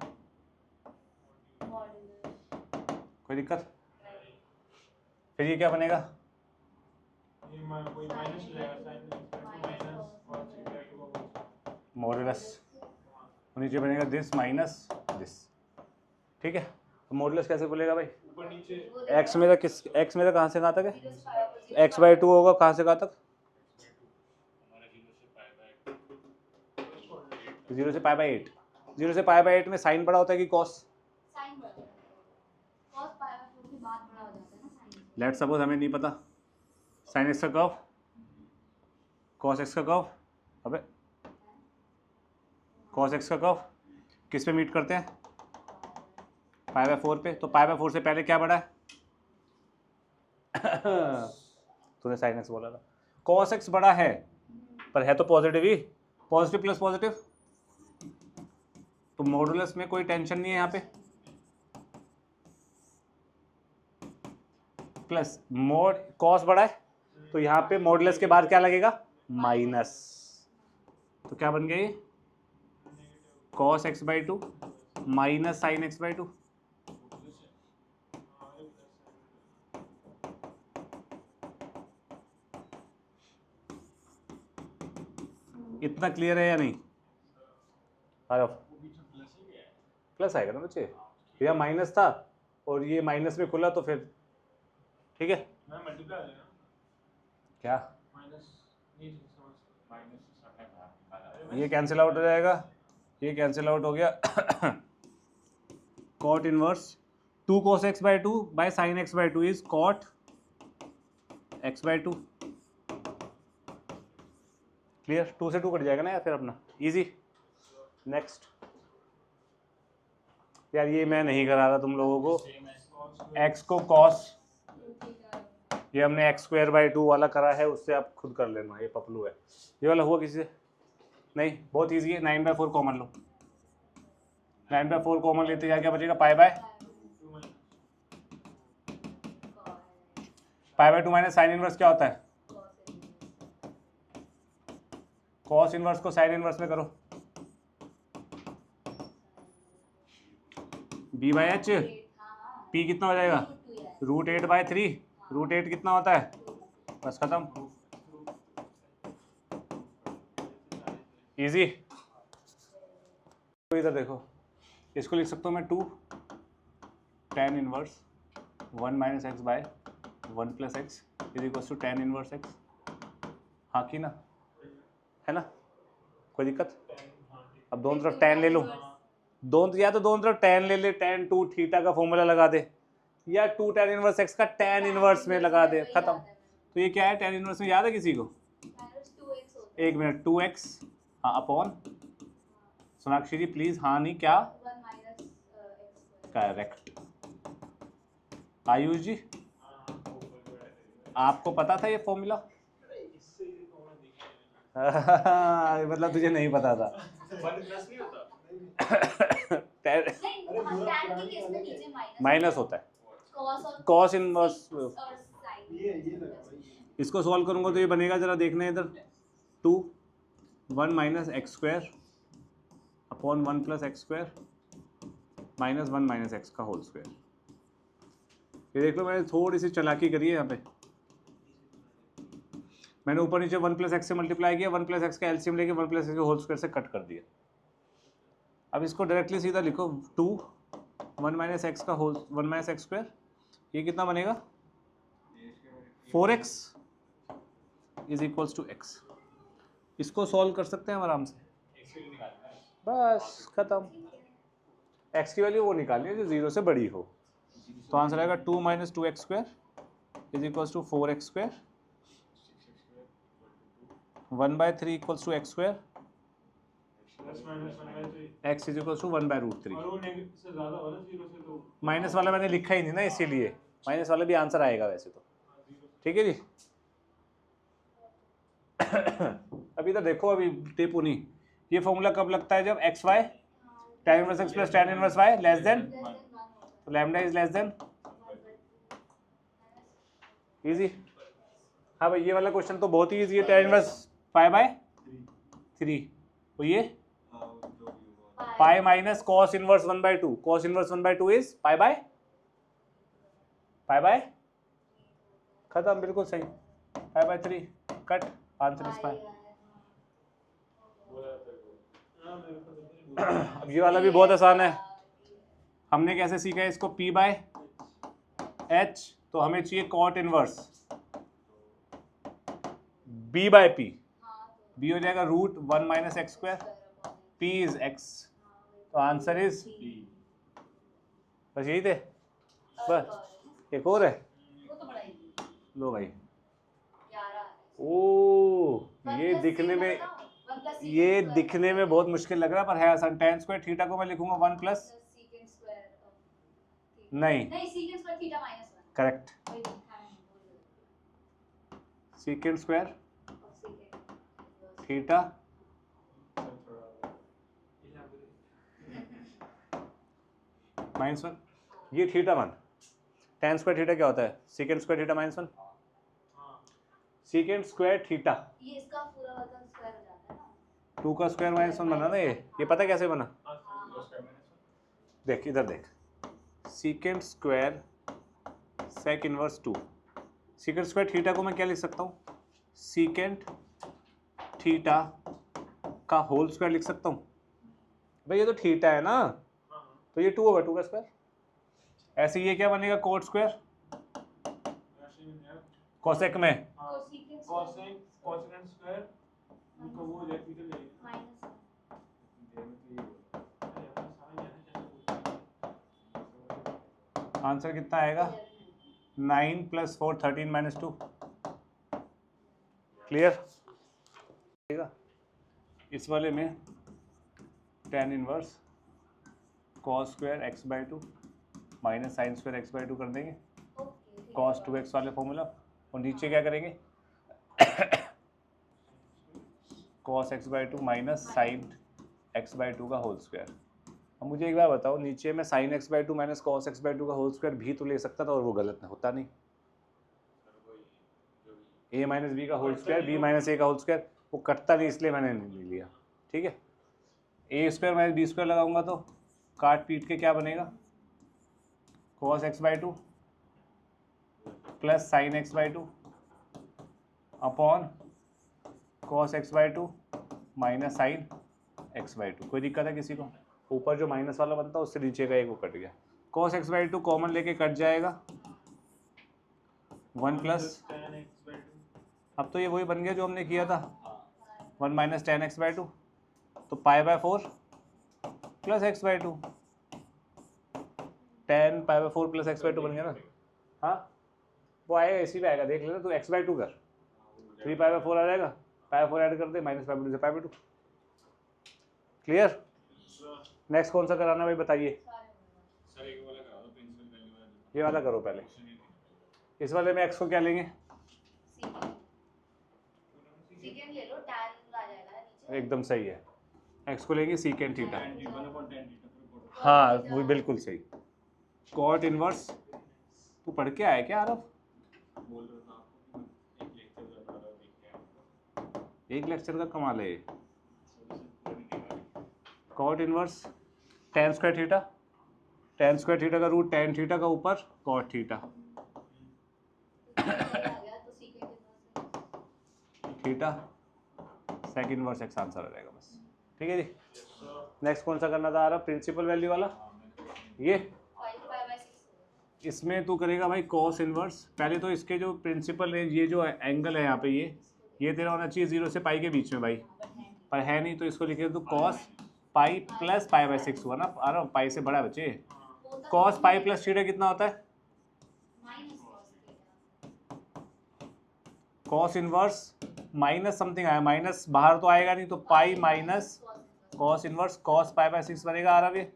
कोई दिक्कत। फिर ये क्या बनेगा, कोई माइनस हो जाएगा, माइनस मॉडुलस, नीचे बनेगा दिस माइनस दिस। ठीक है, तो मॉडुलस कैसे बोलेगा भाई, ऊपर नीचे एक्स मेरा किस, एक्स मेरा कहाँ से कहाँ तक है, एक्स बाई 2 होगा कहाँ से कहाँ तक, 0 से पाई बाई 8, 0 से पाई बाई 8 में साइन बड़ा होता है कि कॉस, साइन बड़ा होता है। cos पाई बाई 4 के बाद बड़ा हो जाता है ना साइन। लेट्स सपोज हमें नहीं पता साइन एक्स का कर्व, कॉस एक्स का कर्व, अबे कॉस एक्स का कर्व किस पे मीट करते हैं, पाई बाई 4 पे, तो पाई बाई 4 से पहले क्या बड़ा है, तूने साइन एक्स बोला था, कॉस एक्स बड़ा है पर है तो पॉजिटिव ही, पॉजिटिव प्लस पॉजिटिव, तो मॉडुलस में कोई टेंशन नहीं है यहाँ पे, प्लस मोड कॉस बड़ा है तो यहाँ पे मॉडुलस के बाद क्या लगेगा, माइनस, तो क्या बन गया ये, cos x by 2 minus sine x by 2। इतना क्लियर है या नहीं? अरे वो बीच में प्लस ही गया है। प्लस आएगा ना बच्चे, या माइनस था और ये माइनस में खुला तो फिर ठीक है। मैं मल्टीप्लाई हो जाएगा क्या माइनस नहीं समझ माइनस ये कैंसिल आउट हो जाएगा, ये कैंसिल आउट हो गया। Cot inverse 2 cos x by 2 by sin x by 2 is cot x by 2। Clear? 2 से 2 कट जाएगा ना यार फिर अपना, इजी। नेक्स्ट यार ये मैं नहीं करा रहा तुम लोगों को, x को cos, ये हमने x स्क्वायर बाई 2 वाला करा है, उससे आप खुद कर लेना, ये पपलू है। ये वाला हुआ किसी से नहीं, बहुत ईजी है। 9/4 कॉमन लो, 9/4 कॉमन लेते क्या क्या बचेगा? पाई बाय 2 माइनस साइन इनवर्स क्या होता है? कॉस इनवर्स को साइन इनवर्स में करो, b बाई एच, p कितना हो जाएगा? √8/3, √8 कितना होता है? बस खत्म, इजी। तो इधर देखो, इसको लिख सकता हूँ मैं 2 tan inverse 1 minus X by 1 plus X is equal to tan inverse X. हाँ की ना, है ना? कोई दिक्कत? अब दोनों तरफ tan ले लो, दोनों या तो दोनों तरफ tan ले ले, tan 2 थीटा का फॉर्मूला लगा दे, या 2 tan इनवर्स एक्स का tan इनवर्स में लगा दे, खत्म। तो ये क्या है tan इनवर्स में, याद है किसी को? एक मिनट, 2x हाँ अपॉन, सोनाक्षी जी प्लीज, हाँ नहीं क्या? करेक्ट। आयुष जी आपको पता था ये फॉर्मूला? मतलब तुझे नहीं पता था। माइनस होता है कॉस इनवर्स। इसको सॉल्व करूंगा तो ये बनेगा, जरा देखना इधर, 2 1 minus x square upon 1 plus x square minus 1 minus X का होल स्क्वायर। ये देख लो, मैंने थोड़ी सी चालाकी करी है यहाँ पे, मैंने ऊपर नीचे 1 प्लस एक्स से मल्टीप्लाई किया, 1 प्लस एक्स का एलसीएम लेके 1 प्लस एक्स के होल स्क्वायर से कट कर दिया। अब इसको डायरेक्टली सीधा लिखो, 2 1 माइनस एक्स का होल 1 माइनस एक्स स्क्वायर, ये कितना बनेगा? 4x is equals to x। इसको सॉल्व कर सकते हैं हम आराम से, बस खत्म। x की वैल्यू वो निकालनी है जो 0 से बड़ी हो। तो आंसर आएगा 2 minus 2x square is equals to 4x square, 1/3 equals to x square, x is equals to 1/√3। Minus वाला मैंने लिखा ही नहीं ना, इसीलिए माइनस वाला भी आंसर आएगा वैसे तो, ठीक है जी। अभी इधर देखो, अभी टिप नहीं, ये फॉर्मूला कब लगता है? जब x y tan inverse x plus tan inverse y less than, तो lambda is less than, easy. हाँ भाई ये वाला क्वेश्चन तो बहुत ही इजी है, tan इनवर्स π/3, तो ये pi minus cos inverse 1/2, cos inverse 1/2 is pi by खत्म, बिल्कुल सही, π/3 कट, आंसर इज पाई। अब ये वाला भी बहुत आसान है, हमने कैसे सीखा है इसको? p/h, तो हमें चाहिए कॉट इनवर्स b/p, b हो जाएगा √1 minus x square, p is x, तो आंसर इज, बस यही थे, बस एक और है, लो भाई। ओ ये दिखने में बहुत मुश्किल लग रहा है, पर है आसान। tan स्क्वायर थीटा को मैं लिखूंगा 1 प्लस, नहीं करेक्ट, सीकेंट स्क्वायर थीटा -1, ये θ1। tan स्क्वायर थीटा क्या होता है? Secant square theta -1, secant square theta, ये इसका पूरा वाला स्क्वायर हो जाता है ना, 2 का स्क्वायर -1 बना ना, ये पता कैसे बना? देख इधर देख, secant square sec inverse 2, secant square theta को मैं क्या लिख सकता हूँ? सीकेंट थीटा का होल स्क्वायर लिख सकता हूँ भाई, ये तो थीटा है ना, तो ये 2 होगा 2 का स्क्वायर। ऐसे ये क्या बनेगा कोट स्क्वायर कोसेक में, कोसेकेंट स्क्वायर उनका वो जाएगी तो जाएगी माइनस आंसर कितना आएगा 9 + 4 13 - 2। क्लियर? इस वाले में tan inverse cos square x/2 minus sine square x/2 कर देंगे, cos 2x वाले फॉर्मूला, और नीचे क्या करेंगे cos x/2 minus sine x/2 का होल स्क्वायर। अब मुझे एक बार बताओ, नीचे में sign x/2 minus cos x/2 का होल स्क्वायर भी तो ले सकता था और वो गलत होता नहीं। a माइनस बी का whole square b minus a का होल स्क्वायर वो कटता नहीं, इसलिए मैंने नहीं ले लिया। ठीक है, a square minus B square लगाऊंगा तो काट पीट के क्या बनेगा cos x/2 plus sine x/2 upon cos x/2 minus sine x/2। कोई दिक्कत है किसी को? ऊपर जो माइनस वाला बनता है उससे नीचे का एक वो कट गया। cos x/2 कॉमन लेके कट जाएगा 1 प्लस, अब तो ये वही बन गया जो हमने किया था 1 माइनस tan x/2, तो π/4 plus x/2 tan π/4 plus x/2 बन गया ना। हाँ वो आएगा, इसी पे आएगा, देख लेना तू x/2 कर, 3 π/4 आ जाएगा, π/4 ऐड कर दे, माइनस π/2 से π/2। क्लियर? नेक्स्ट कौन सा कराना भाई बताइए? ये वाला करो पहले। इस वाले में x को क्या लेंगे? सेकंड ले लो, tan आ जाएगा नीचे। एकदम सही है, x को लेंगे सीकेंट थीटा। हाँ वो बिल्कुल सही। कॉट इनवर्स, तू पढ़ के आया क्या आरव? एक लेक्चर का कमाल है ये। Cot inverse tan square theta, tan square theta का रूट tan थीटा का ऊपर cot theta, theta sec inverse x answer आ जाएगा बस। ठीक है जी, नेक्स्ट कौन सा करना था आरव? प्रिंसिपल वैल्यू वाला। ये इसमें तू करेगा भाई cos इनवर्स, पहले तो इसके जो प्रिंसिपल है, ये जो एंगल है यहाँ पे, ये तेरा होना चाहिए 0 से पाई के बीच में भाई, पर है नहीं, तो इसको लिखे तू cos पाई प्लस π/6 हुआ ना। अरे पाई से बड़ा बच्चे, cos पाई प्लस थीटा कितना होता है? cos इनवर्स माइनस समथिंग आया, माइनस बाहर तो आएगा नहीं, तो pi minus cos inverse cos π/6 बनेगा। आ रहा है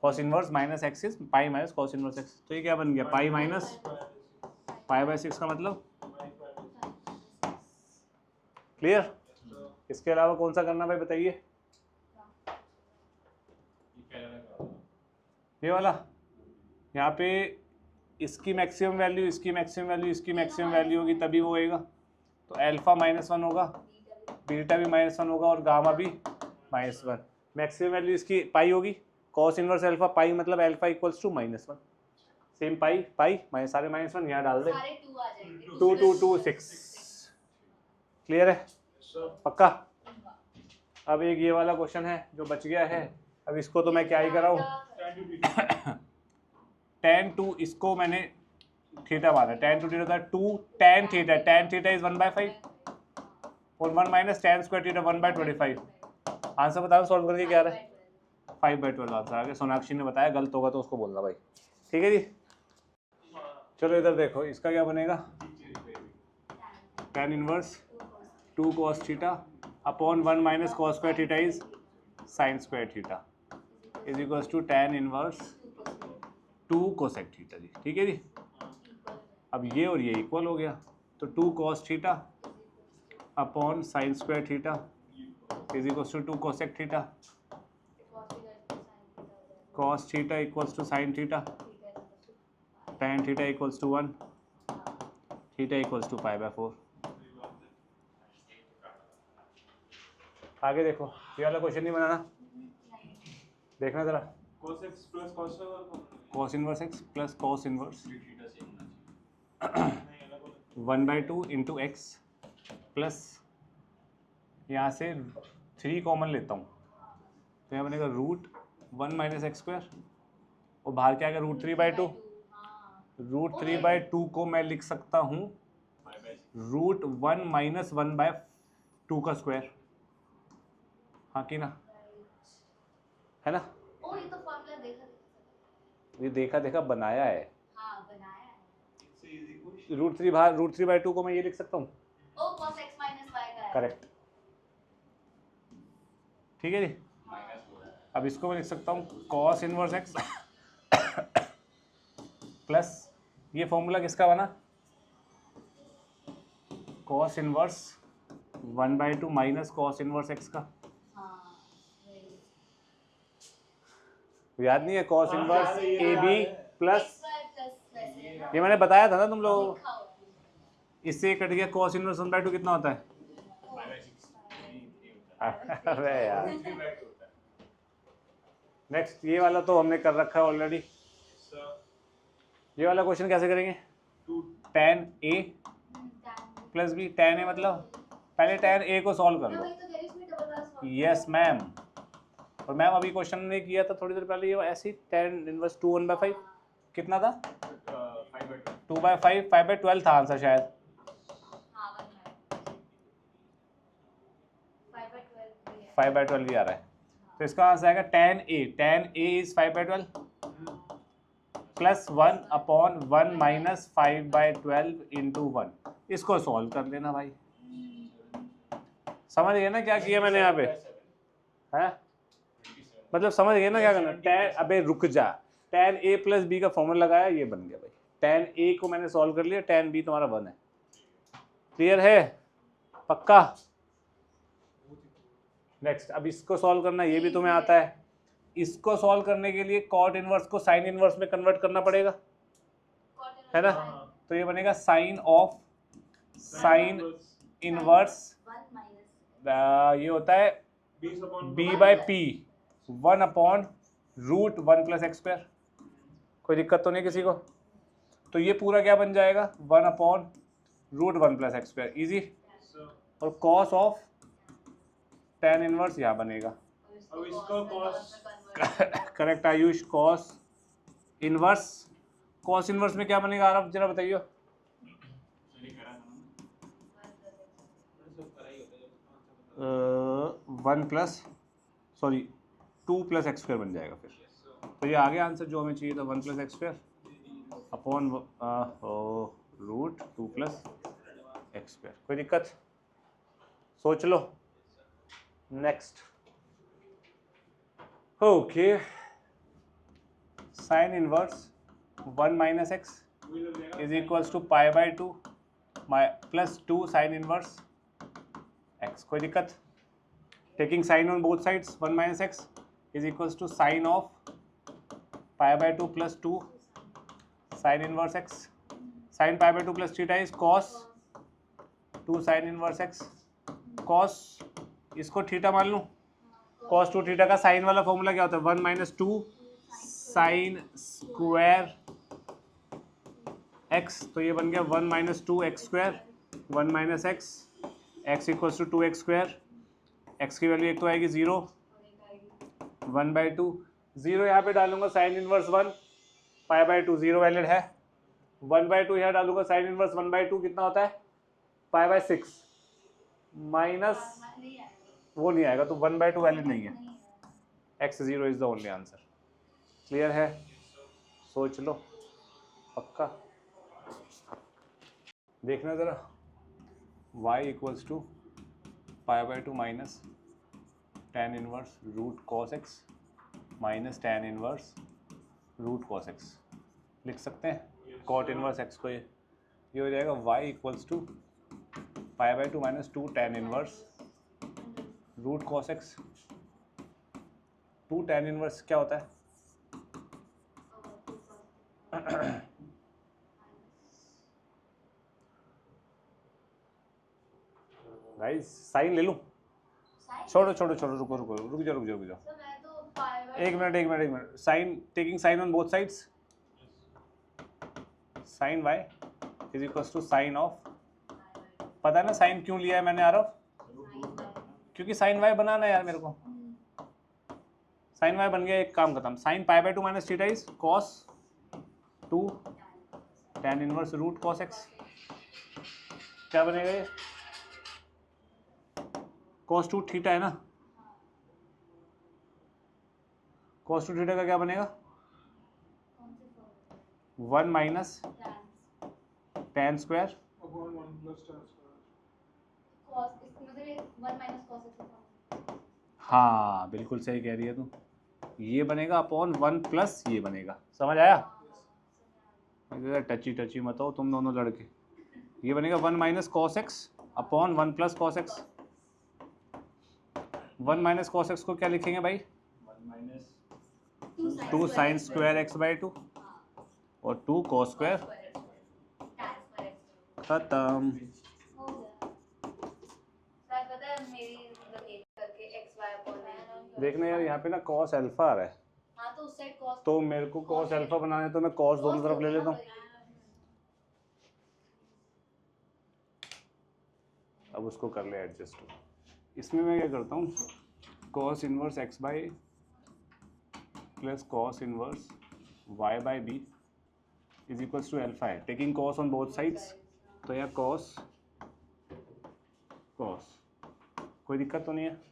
cos inverse minus axis pi minus cos inverse x, तो ये क्या बन गया पाई माइनस π/6 का मतलब। क्लियर? इसके अलावा कौन सा करना भाई बताइए? ये वाला, यहाँ पे इसकी मैक्सिमम वैल्यू, इसकी मैक्सिमम वैल्यू, इसकी मैक्सिमम वैल्यू होगी तभी वो होएगा, तो अल्फा -1 होगा, बीटा भी -1 होगा और गामा भी -1। मैक्सिमम वैल्यू इसकी पाई होगी, cos इनवर्स अल्फा पाई मतलब alpha equals to -1, same pi pi minus सारे -1 यहाँ डाल दे, 2 2 2 6। क्लियर है? पक्का? अब एक ये वाला क्वेश्चन है जो बच गया है, अब इसको तो मैं क्या ही कराऊँ tan 2, इसको मैंने थीटा माना, tan 2 थीटा था 2 tan theta, tan theta is 1/5 और 1 minus tan square theta 1/25। Answer बताओ सॉल्व करके क्या आ रहा है? 5/12 आंसर आ गया। सोनाक्षी ने बताया, गलत होगा तो उसको बोलना भाई। ठीक है जी, चलो इधर देखो, इसका क्या बनेगा? tan inverse 2 cos theta upon 1 minus cos square theta is sin square theta is equals to tan inverse 2 cosec theta जी। ठीक है जी, अब ये और ये इक्वल हो गया, तो 2 cos theta upon sin square theta is equals to 2 cosec theta, cos theta equals to sin theta, tan theta equals to 1, theta equals to π/4। आगे देखो, ये वाला क्वेश्चन नहीं बनाना, देखना जरा। cos inverse x plus cos inverse 1/2 into x plus यहाँ से 3 कॉमन लेता हूँ तो यहाँ बनेगा रूट 1 माइनस एक्स स्क्वायर और बाहर क्या आएगा रूट 3/2। रूट 3/2 को मैं लिख सकता हूँ रूट 1 माइनस 1/2 का स्क्वायर। हाँ कि ना, है ना? ओ ये तो फॉर्मूला देखा ये देखा देखा बनाया है। हाँ बनाया है। रूट 3 बाहर, रूट 3/2 को मैं ये लिख सकता हूँ। ओ cos x minus y का है। करेक्ट, ठीक है जी। अब इसको मैं लिख सकता हूँ cos इनवर्स x प्लस ये फॉर्मूला किसका बना, cos inverse 1/2 minus cos inverse x का। हाँ याद नहीं है cos inverse AB plus, plus ये मैंने बताया था ना तुम लोगों को। इससे कट गया cos इनवर्स 1/2 कितना होता है? अरे यार, नेक्स्ट ये वाला तो हमने कर रखा है ऑलरेडी। ये वाला क्वेश्चन कैसे करेंगे? tan A plus B, tan A मतलब पहले tan A को सॉल्व कर लो। यस मैम, और मैम अभी क्वेश्चन ने किया था थोड़ी देर पहले ये ऐसे ही tan इनवर्स 2 1/5 कितना था? 2/5, 5/12 था आंसर शायद। 5/12 ही आ रहा है तो इसका आंसर आएगा tan A is 5/12 plus 1/1 minus 5/12 into 1। इसको सॉल्व कर लेना भाई। समझ गए ना क्या किया मैंने यहाँ पे? है मतलब समझ गए ना क्या करना? tan, अबे रुक जा, tan A प्लस बी का फॉर्मूला लगाया, ये बन गया भाई। tan A को मैंने सॉल्व कर लिया, tan B तुम्हारा 1 है। क्लियर है? पक्का? नेक्स्ट, अब इसको सॉल्व करना, ये भी तुम्हें आता है। इसको सॉल्व करने के लिए कॉट इनवर्स को साइन इनवर्स में कन्वर्ट करना पड़ेगा, है ना? तो ये बनेगा साइन ऑफ साइन इनवर्स, ये होता है b/p 1/√1 प्लस एक्स स्क्वायर। कोई दिक्कत तो नहीं किसी को? तो ये पूरा क्या बन जाएगा? 1/√1 प्लस एक्स स्क्वायर, ईजी। और कॉस ऑफ tan इनवर्स यहाँ बनेगा। अब इसको cos correct Ayush, cos inverse. Cos inverse में क्या बनेगा आरव जरा बताइए? 1 प्लस 2 प्लस एक्स स्क्वायर बन जाएगा फिर। तो ये आगे आंसर जो हमें चाहिए था 1 plus x square upon root 2 plus x square. कोई दिक्कत? सोच लो। Next, okay, sine inverse 1 minus x is equals to π/2 plus 2 sine inverse x. कोई दिक्कत? Taking sine on both sides, 1 minus x is equals to sine of π/2 plus 2 sine inverse x. Sine π/2 plus theta is cos 2 sine inverse x. Cos, इसको थीटा मान लूँ, cos 2 थीटा का साइन वाला फॉर्मूला क्या होता है? 1 माइनस 2 साइन स्क्वायर एक्स। तो ये बन गया 1 minus 2 X square, 1 minus X, X equals to 2x square. X की वैल्यू एक तो आएगी 0, 1/2, 0 यहाँ पे डालूंगा साइन इनवर्स 1, π/2 0 वैलिड है। 1/2 यहाँ डालूंगा साइन इनवर्स 1/2 कितना होता है? π/6 माइनस, वो नहीं आएगा तो 1/2 वैलिड नहीं है। x0 is the only answer. Clear है? सोच लो, पक्का? देखना जरा, y equals to π/2 minus tan inverse root cos x minus tan inverse root cos x लिख सकते हैं। cot इनवर्स x को ये हो जाएगा y equals to π/2 minus 2 tan inverse root cos x। 2 tan inverse क्या होता है? गाइस साइन ले लूं? छोड़ो रुको जाओ। एक minute. Sine, taking sine on both sides, sine y is equals to sine of, पता है ना साइन क्यों लिया है मैंने आरव? क्योंकि साइन वाई बनाना है यार मेरे को। साइन वाई बन गया, एक काम खत्म। Sine pi by 2 minus theta is cos 2 tan inverse root cos X. क्या बनेगा ये? कॉस 2 थीटा है ना, कॉस 2 थीटा का क्या बनेगा? 1 माइनस tan स्क्वायर हाँ बिल्कुल सही कह रही है तू, ये बनेगा अपॉन 1 प्लस ये बनेगा। समझ आया? टची टची मत हो तुम दोनों लड़के। ये बनेगा 1 minus cos x upon 1 plus cos x. 1 minus cos X को क्या लिखेंगे भाई? 2 साइन स्क्वायर एक्स बाई 2 और 2 कॉस स्क्वायर। खत्म। देखना यार यहाँ पे ना कॉस अल्फा आ रहा है, हाँ तो उस साइड कॉस, तो मेरे को कॉस अल्फा बनाना है तो मैं कॉस दोनों तरफ ले लेता हूँ। अब उसको कर ले एडजस्ट। इसमें मैं क्या करता हूँ, cos inverse x by plus cos inverse y by B is equals to alpha है, taking cos on both sides. तो यह कॉस कॉस, कोई दिक्कत तो नहीं है।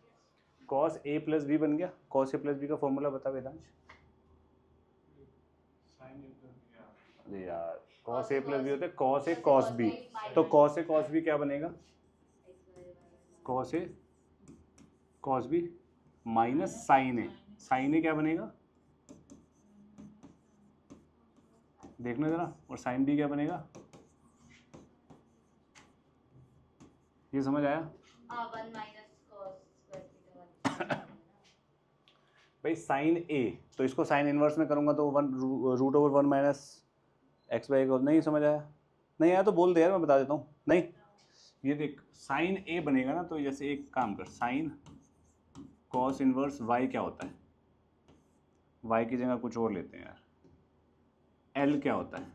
कॉस ए प्लस बी बन गया। कॉस ए प्लस बी का फॉर्मूला बता वेदांश। अरे यार कॉस ए प्लस बी होता है कॉस ए कॉस बी, तो कॉस ए कॉस बी क्या बनेगा? Cos A cos B minus sign A. Sign ए क्या बनेगा देखना जरा, और साइन बी क्या बनेगा? ये समझ आया? भाई साइन ए, तो इसको साइन इनवर्स में करूंगा तो 1 root over 1 minus X by. नहीं समझ आया? नहीं आया तो बोल दे यार, मैं बता देता हूँ। नहीं, ये देख साइन ए बनेगा ना, तो जैसे एक काम कर, साइन कॉस इनवर्स वाई क्या होता है? वाई की जगह कुछ और लेते हैं यार। एल क्या होता है?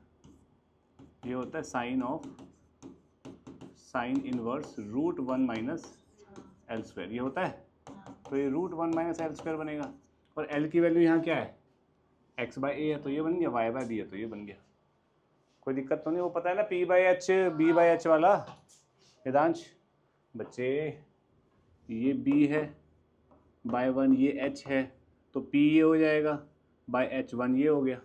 ये होता है sine of sine inverse root 1 minus L square. ये होता है, तो ये रूट 1 माइनस एल स्क्वायर बनेगा। और एल की वैल्यू यहाँ क्या है? एक्स बाई ए है तो ये बन गया, वाई बाई बी है तो ये बन गया। कोई दिक्कत तो नहीं? वो पता है ना P by H B by H वाला वेदांश बच्चे, ये बी है बाय 1, ये एच है तो पी ये हो जाएगा बाय एच 1 ये हो गया।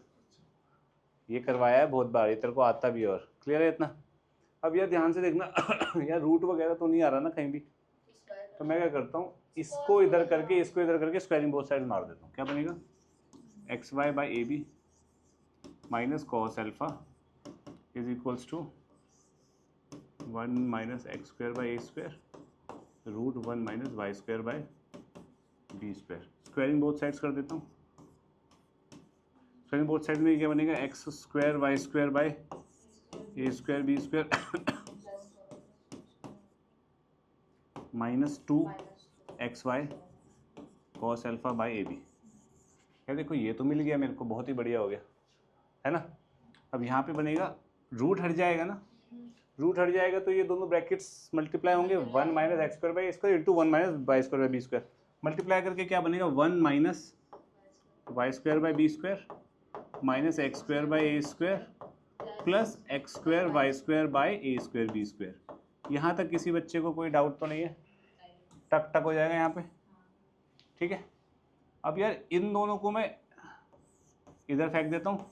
ये करवाया है बहुत बार, ये तेरे को आता भी है। और क्लियर है इतना? अब यार ध्यान से देखना यार रूट वगैरह तो नहीं आ रहा ना कहीं भी, तो मैं क्या करता हूँ, इसको इधर करके इसको इधर करके स्क्वायरिंग बोथ साइड मार देता हूँ। क्या बनेगा? X Y by A B minus cos alpha is equals to 1 minus x square by A square root 1 minus Y square by B square. Squaring both sides कर देता हूँ। स्क्वायरिंग बोथ साइड में क्या बनेगा? X square Y square by A square B square minus 2 x Y cos alpha by A B. यार देखो ये तो मिल गया मेरे को, बहुत ही बढ़िया हो गया है ना। अब यहाँ पे बनेगा, रूट हट जाएगा ना, रूट हट जाएगा तो ये दोनों ब्रैकेट्स मल्टीप्लाई होंगे 1 minus x square by square into 1 minus Y square by B square. Multiply करके क्या बनेगा? 1 minus Y square by B square minus x square by A square plus x square Y square by A square B square. यहाँ तक किसी बच्चे को कोई डाउट तो नहीं है? टक टक हो जाएगा यहाँ पे, ठीक है। अब यार इन दोनों को मैं इधर फेंक देता हूँ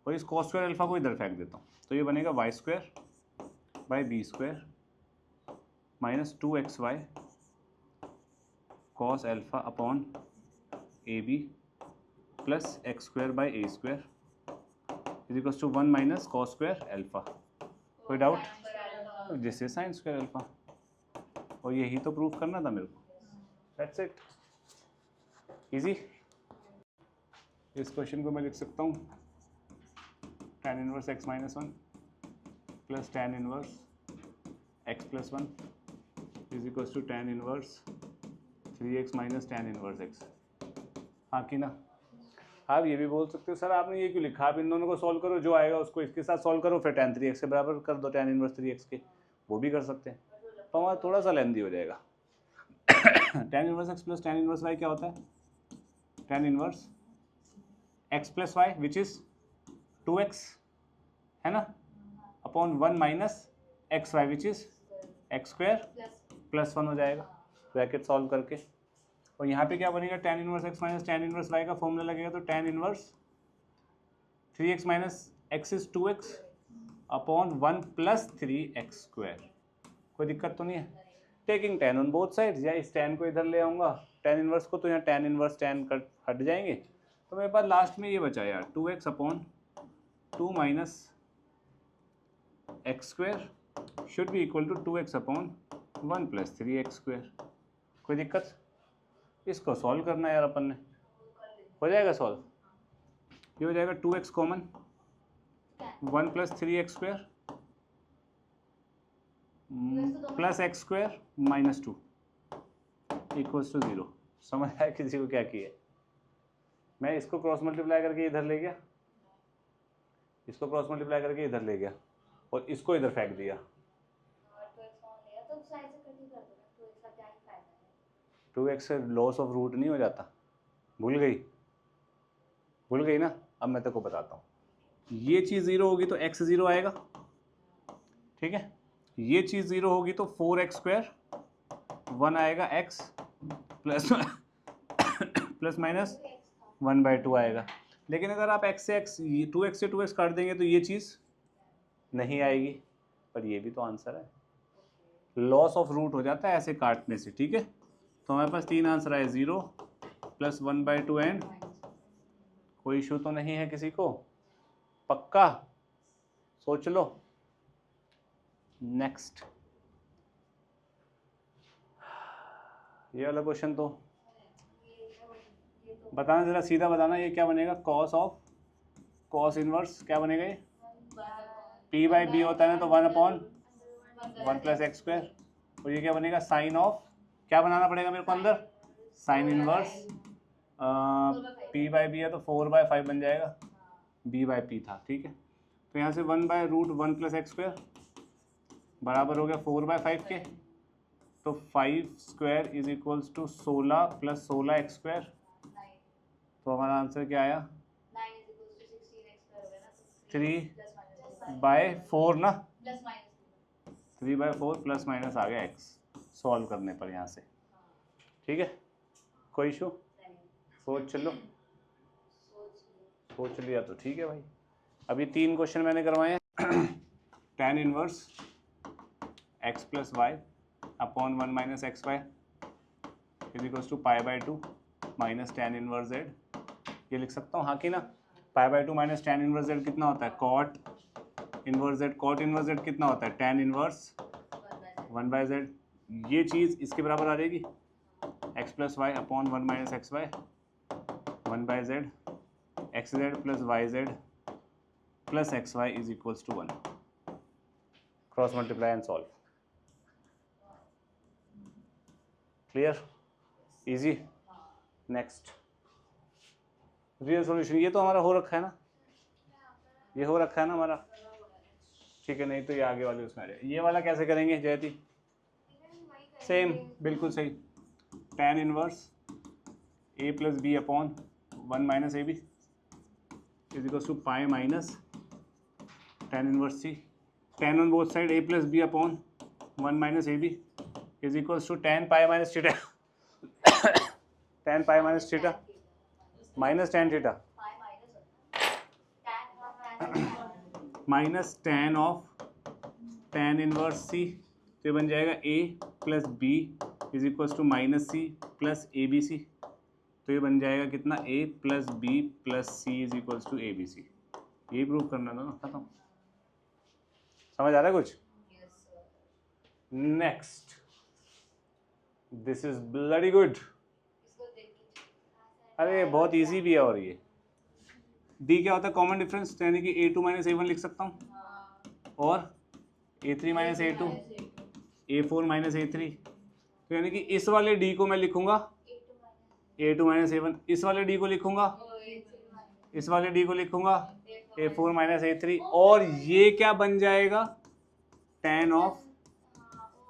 और इस कॉस स्क्वायर अल्फा को इधर फेंक देता हूँ, तो ये बनेगा y square by B square minus 2 x Y cos alpha upon A B plus x square by A square is equals to 1 minus cos square alpha. कोई doubt? This is sine square alpha, और यही तो प्रूफ करना था मेरे को। That's it, easy. इस क्वेश्चन को मैं लिख सकता हूँ tan inverse x minus 1 plus tan inverse x plus 1 is equals to tan inverse 3x minus tan inverse x। हाँ कि ना? आप ये भी बोल सकते हो सर आपने ये क्यों लिखा, आप इन दोनों को सॉल्व करो, जो आएगा उसको इसके साथ सॉल्व करो, फिर tan 3x के बराबर कर दो tan इनवर्स 3x के, वो भी कर सकते हैं, तो हमारा थोड़ा सा लेंदी हो जाएगा। tan inverse x plus tan inverse y क्या होता है? tan inverse x plus Y which is 2x है ना, upon 1 minus x Y which is X square plus 1 हो जाएगा ब्रैकेट सॉल्व करके। और यहाँ पे क्या बनेगा? tan inverse x minus tan inverse y का फॉर्मूला लगेगा, तो tan inverse 3x minus x is 2x upon 1 plus 3x square. कोई दिक्कत तो नहीं है? Taking tan on both sides, या इस tan को इधर ले आऊँगा tan इनवर्स को, तो यहाँ tan इनवर्स tan कट हट जाएंगे, तो मेरे पास लास्ट में ये बचा यार 2x upon 2 minus x square should be equal to 2x upon 1 plus 3x square. कोई दिक्कत? इसको सॉल्व करना है यार अपन ने, हो जाएगा सॉल्व। ये हो जाएगा 2x common 1 plus 3x square plus x square minus 2 equals to 0। समझ आया किसी को क्या किया? मैं इसको क्रॉस मल्टीप्लाई करके इधर ले गया, इसको क्रॉस मल्टीप्लाई करके इधर ले गया, और इसको इधर फेंक दिया। 2x से लॉस ऑफ रूट नहीं हो जाता? भूल गई ना? अब मैं तेरे को बताता हूँ। ये चीज़ 0 होगी तो x 0 आएगा, ठीक है। ये चीज़ 0 होगी तो 4x स्क्वायर 1 आएगा, x प्लस प्लस माइनस 1/2 आएगा। लेकिन अगर आप x से 2x काट देंगे तो ये चीज़ नहीं आएगी, पर ये भी तो आंसर है। लॉस ऑफ रूट हो जाता है ऐसे काटने से, ठीक है। तो हमारे पास 3 आंसर आए, 0 प्लस 1/2 एंड कोई इशू तो नहीं है किसी को? पक्का? सोच लो। नेक्स्ट, ये वाला क्वेश्चन तो बताना जरा, सीधा बताना ये क्या बनेगा? कॉस इनवर्स क्या बनेगा? ये p/b होता है ना, तो 1/1 प्लस एक्स स्क्वायर। और ये क्या बनेगा? साइन ऑफ, क्या बनाना पड़ेगा मेरे को अंदर? साइन इनवर्स p/b है तो 4/5 बन जाएगा, b/p था, ठीक है। तो यहाँ से 1/√1 प्लस एक्स स्क्वायर बराबर हो गया 4/5 के, तो 5 square is equals to 16 plus 16 X square. तो हमारा आंसर क्या आया? 3/4 ना, 3/4 प्लस माइनस आ गया x सॉल्व करने पर यहाँ से, ठीक है। कोई इशू? सोच लो, सोच लिया तो ठीक है भाई। अभी 3 क्वेश्चन मैंने करवाए हैं। tan inverse x plus Y upon 1 minus x y is equals to π/2 minus tan inverse z। ये लिख सकता हूँ हाँ कि ना? π/2 माइनस tan इनवर्स z कितना होता है? cot inverse z। cot inverse z कितना होता है? tan inverse 1/z। ये चीज़ इसके बराबर आ जाएगी, x plus Y upon 1 minus x Y 1/z xz plus yz plus xy is equals to 1। Cross multiply and solve. Clear? Easy. Next, real solution. ये तो हमारा हो रखा है ना, ये हो रखा है ना हमारा, ठीक है। नहीं तो ये आगे वाले उसमें आ जाए। ये वाला कैसे करेंगे जयती? सेम, बिल्कुल सही। tan inverse a plus B upon 1 minus A B is equals to pi minus tan inverse C. tan on both side a plus B upon 1 minus A B is equals to tan pi minus theta tan pi minus theta minus tan theta minus tan of tan inverse C. तो ये बन जाएगा a plus B is equals to minus C plus A B C. तो ये बन जाएगा कितना? a plus B plus C is equals to A B C. ये प्रूव करना था ना, खत्म। समझ आ रहा है कुछ? Next, this is bloody good. अरे बहुत इजी भी है। और ये d क्या होता है? कॉमन डिफरेंस, यानी कि a2 माइनस a1 लिख सकता हूँ, और a3 minus a2, a4 minus a3। तो यानी कि इस वाले d को मैं लिखूंगा a2 माइनस a1, इस वाले d को लिखूंगा, इस वाले d को लिखूंगा a4 माइनस a3, और ये क्या बन जाएगा? tan of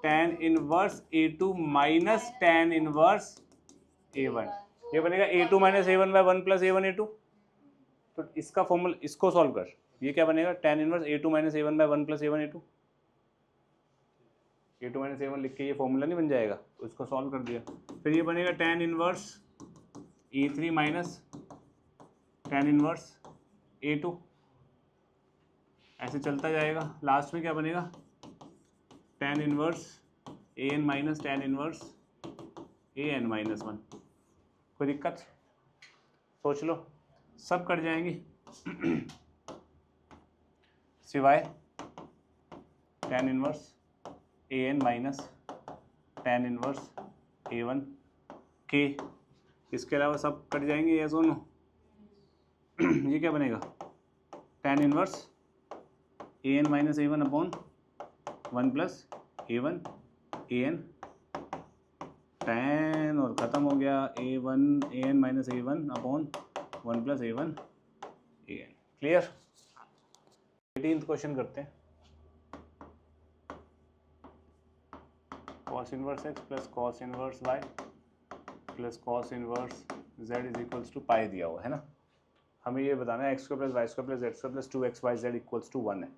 tan inverse A2 minus tan inverse A1, ये बनेगा A2 minus A1 by 1 plus A1 A2। तो इसका फॉर्मूला, इसको सॉल्व कर, ये क्या बनेगा, tan inverse A2 minus A1 by 1 plus A1 A2। A2 minus A1 लिख के ये फॉर्मूला नहीं बन जाएगा, तो इसको सॉल्व कर दिया। फिर ये बनेगा tan inverse A3 minus tan inverse A2, ऐसे चलता जाएगा। लास्ट में क्या बनेगा, tan inverse AN minus tan inverse AN minus 1। कोई दिक्कत, सोच लो, सब कट जाएंगी सिवाय tan inverse AN minus tan inverse A1 के, इसके अलावा सब कट जाएंगे ये दोनों। ये क्या बनेगा, tan inverse AN minus A1 upon 1 plus A1 AN, tan और ख़त्म हो गया A1 AN minus A1 upon 1 plus A1 AN। Clear. 18th question करते हैं। cos inverse x plus cos inverse y plus cos inverse z is equals to pi दिया हुआ है ना। हमें ये बताना है x square plus Y square plus Z square plus 2xyz equals to 1 है।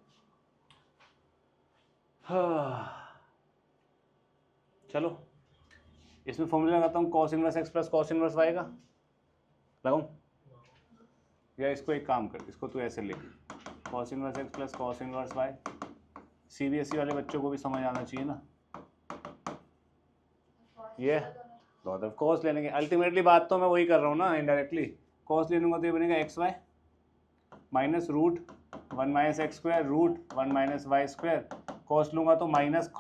चलो इसमें फॉर्मूला लगाता हूँ, cos inverse x plus cos inverse y का लगाऊँ, या इसको एक काम कर, इसको तू ऐसे लिख, cos inverse x plus cos inverse y। CBSE वाले बच्चों को भी समझ आना चाहिए ना, ये दोनों तरफ cos ले लेंगे। अल्टीमेटली बात तो मैं वही कर रहा हूँ ना, इनडायरेक्टली cos ले लूँगा तो ये बनेगा xy minus root 1 minus x square root 1 minus Y square, cos लूँगा तो माइनस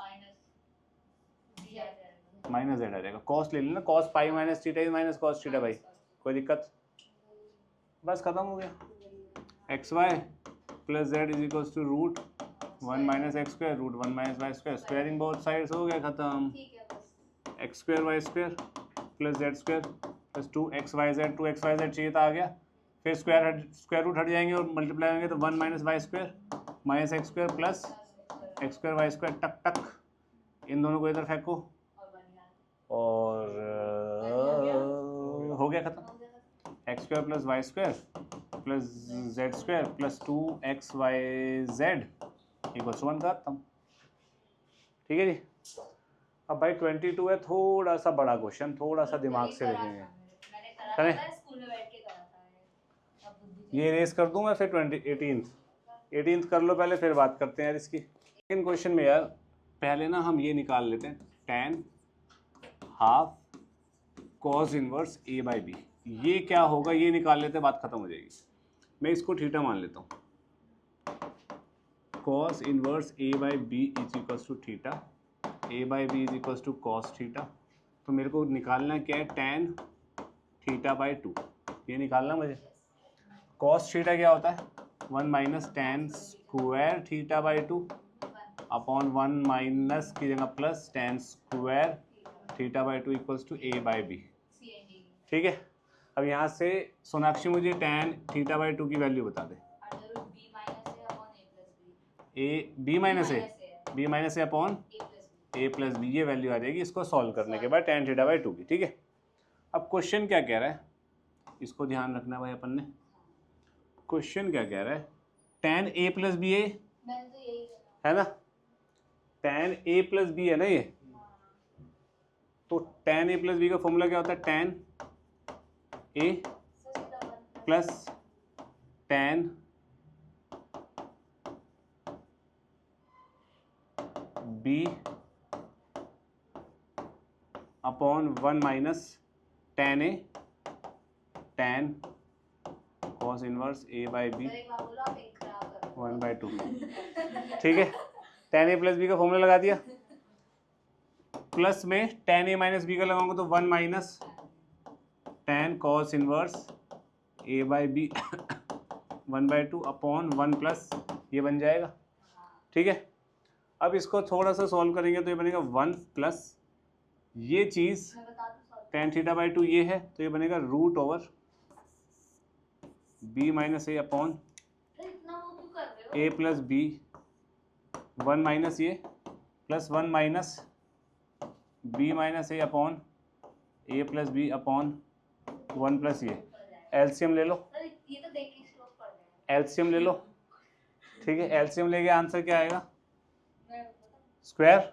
माइनस जेड आ जाएगा। cos ले लेना, cos pi minus theta minus cos theta भाई, कोई दिक्कत, बस खत्म हो गया। X Y plus Z is equals to root 1 minus x square root 1 minus Y square, squaring both sides हो गया खत्म। X square Y square plus Z square plus 2xyz, 2xyz चाहिए था आ गया। फिर स्क्वायर रूट हट जाएंगे और मल्टीप्लाई होंगे तो 1 minus Y square minus x square plus x square Y square, टक टक इन दोनों को इधर फेंको और हो गया खत्म। X square plus Y square plus Z square plus 2xyz equals 1 का खत्म। ठीक है जी। अब भाई 22 है, थोड़ा सा बड़ा क्वेश्चन, थोड़ा सा दिमाग से देखेंगे। करें ये रेस कर दूं मैं, फिर 18th कर लो पहले, फिर बात करते हैं यार इसकी। सेकंड क्वेश्चन में यार पहले ना हम ये निकाल लेते हैं, tan half cos inverse a by B, ये क्या होगा ये निकाल लेते हैं, बात खत्म हो जाएगी। मैं इसको थीटा मान लेता हूँ, cos inverse a by B is equals to theta, a by B is equals to cos theta. तो मेरे को निकालना क्या है, tan थीटा बाई 2, ये निकालना मुझे। cos थीटा क्या होता है, 1 minus tan square theta by 2 upon 1 minus की जगह plus tan square theta by 2 equals to a by B. ठीक है, अब यहाँ से सोनाक्षी मुझे tan थीटा बाई 2 की वैल्यू बता दे। B minus A upon A plus B, ये वैल्यू आ जाएगी इसको सॉल्व करने के बाद tan थीटा बाई 2 की। ठीक है, अब क्वेश्चन क्या कह रहा है, इसको ध्यान रखना भाई अपन ने। क्वेश्चन क्या कह रहा है, tan a प्लस बी है ना, tan a प्लस बी है ना ये, तो tan a प्लस बी का फॉर्मूला क्या होता है, tan a plus tan b upon 1 minus tan a tan cos inverse a by B 1/2। ठीक है, tan a प्लस बी का फॉर्मूला लगा दिया, प्लस में tan a माइनस बी का लगाऊंगा तो 1 minus tan cos inverse a by B 1/2 upon 1 plus ये बन जाएगा। ठीक है, अब इसको थोड़ा सा सॉल्व करेंगे तो ये बनेगा 1 प्लस ये चीज़ tan थीटा बाई 2 ये है, तो ये बनेगा root over b minus A upon a plus B 1 minus ये plus 1 minus B minus A upon A plus B upon 1 plus ये। एलसीएम ले लो, सर ये तो देख के स्टॉप कर देना। एलसीएम ले लो, ठीक है। एलसीएम लेके आंसर क्या आएगा? मैं बताऊं? स्क्वायर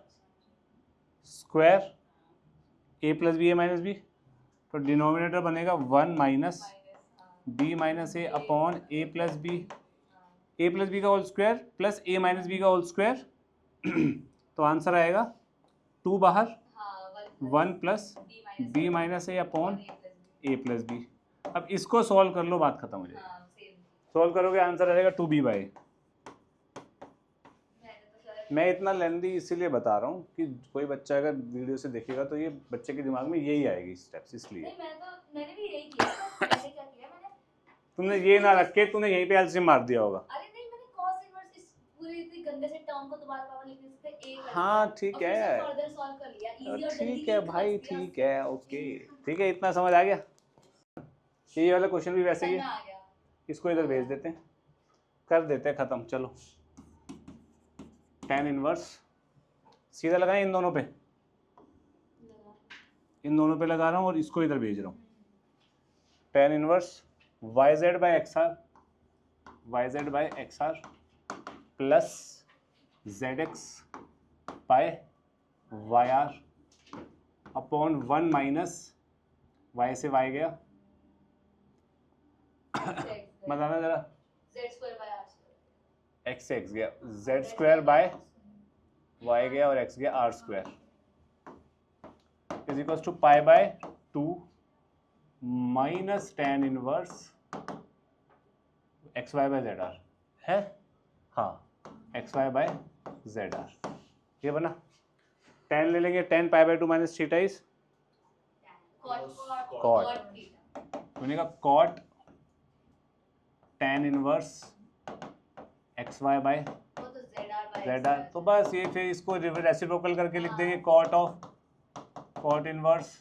स्क्वायर ए प्लस बी ए माइनस बी, तो डिनोमिनेटर बनेगा 1 minus B minus A upon A plus B का होल स्क्वायर प्लस ए माइनस बी का होल स्क्वायर। तो आंसर आएगा 2 बाहर, हाँ 1 plus B minus A upon A plus B. अब इसको सॉल्व कर लो, बात खत्म हो जाएगी। हाँ सेम। सॉल्व करोगे आंसर आएगा 2b बाई। मैंने तो सर मैं इतना लेंदी इसीलिए बता रहा हूँ कि कोई बच्चा अगर वीडियो से देखेगा तो ये बच्चे के दिमाग में यही आएगी स्टेप्स, इसलिए। नहीं मैंने भी यही किया। मैंने क्या किया, मैंने तुमने ये ना रख के तूने यहीं पे एलसीएम मार दिया होगा। अरे नहीं मैंने cos इनवर्स इस पूरी इतनी गंदे से टर्म को दोबारा पावर लिखने से ए कर हाँ दिया। ठीक और फिर है, से फर्दर सॉल्व कर लिया इजी और जल्दी ठीक है की भाई, बस दिया। ठीक है, ओके, ठीक है, इतना समझ आ गया। ये वाला क्वेश्चन भी वैसे ही समझ है, आ गया। इसको इधर भेज देते हैं, कर देते हैं खत्म। चलो tan इनवर्स सीधा लगाएं इन दोनों पे, इन दोनों पे लगा रहा हूँ और इसको इधर भेज रहा हूँ। tan inverse Y Z by X R plus Z X by Y R upon 1 minus Y से वाई गया। बताना जरा, z square by r square X से एक्स गया, जेड स्क्वायर बाय वाई गया और एक्स गया R square is equal to pi by 2 minus tan inverse x Y by Z R है, हाँ X Y by Z R. ये बना, tan ले लेंगे, tan pi by 2 minus theta is cot theta. बनेगा cot tan inverse x Y by वो तो zr जेड आर। तो बस ये फिर इसको रेसिप्रोकल करके लिख देंगे, cot of cot inverse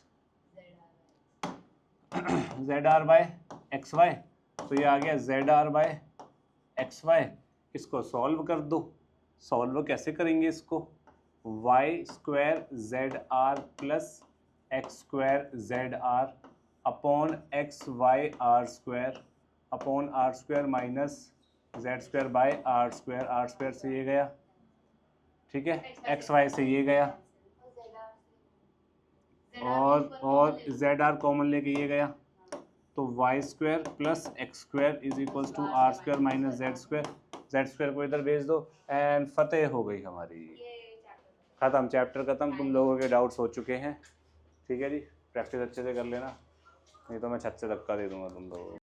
Z R by X Y. तो ये आ गया Z R by X Y. इसको सॉल्व कर दो। सॉल्व कैसे करेंगे इसको? Y square Z R plus x square Z R upon X Y R square upon R square minus Z square by R square से ये गया, ठीक है, एक्स वाई से ये गया और जेड आर कॉमन लेके ये गया। तो Y square plus x square is equals to R square minus Z square को इधर भेज दो एंड फतेह हो गई हमारी। ख़त्म, चैप्टर ख़त्म। तुम लोगों के डाउट्स हो चुके हैं, ठीक है जी। प्रैक्टिस अच्छे से कर लेना, नहीं तो मैं छत से धक्का दे दूंगा तुम लोगों को।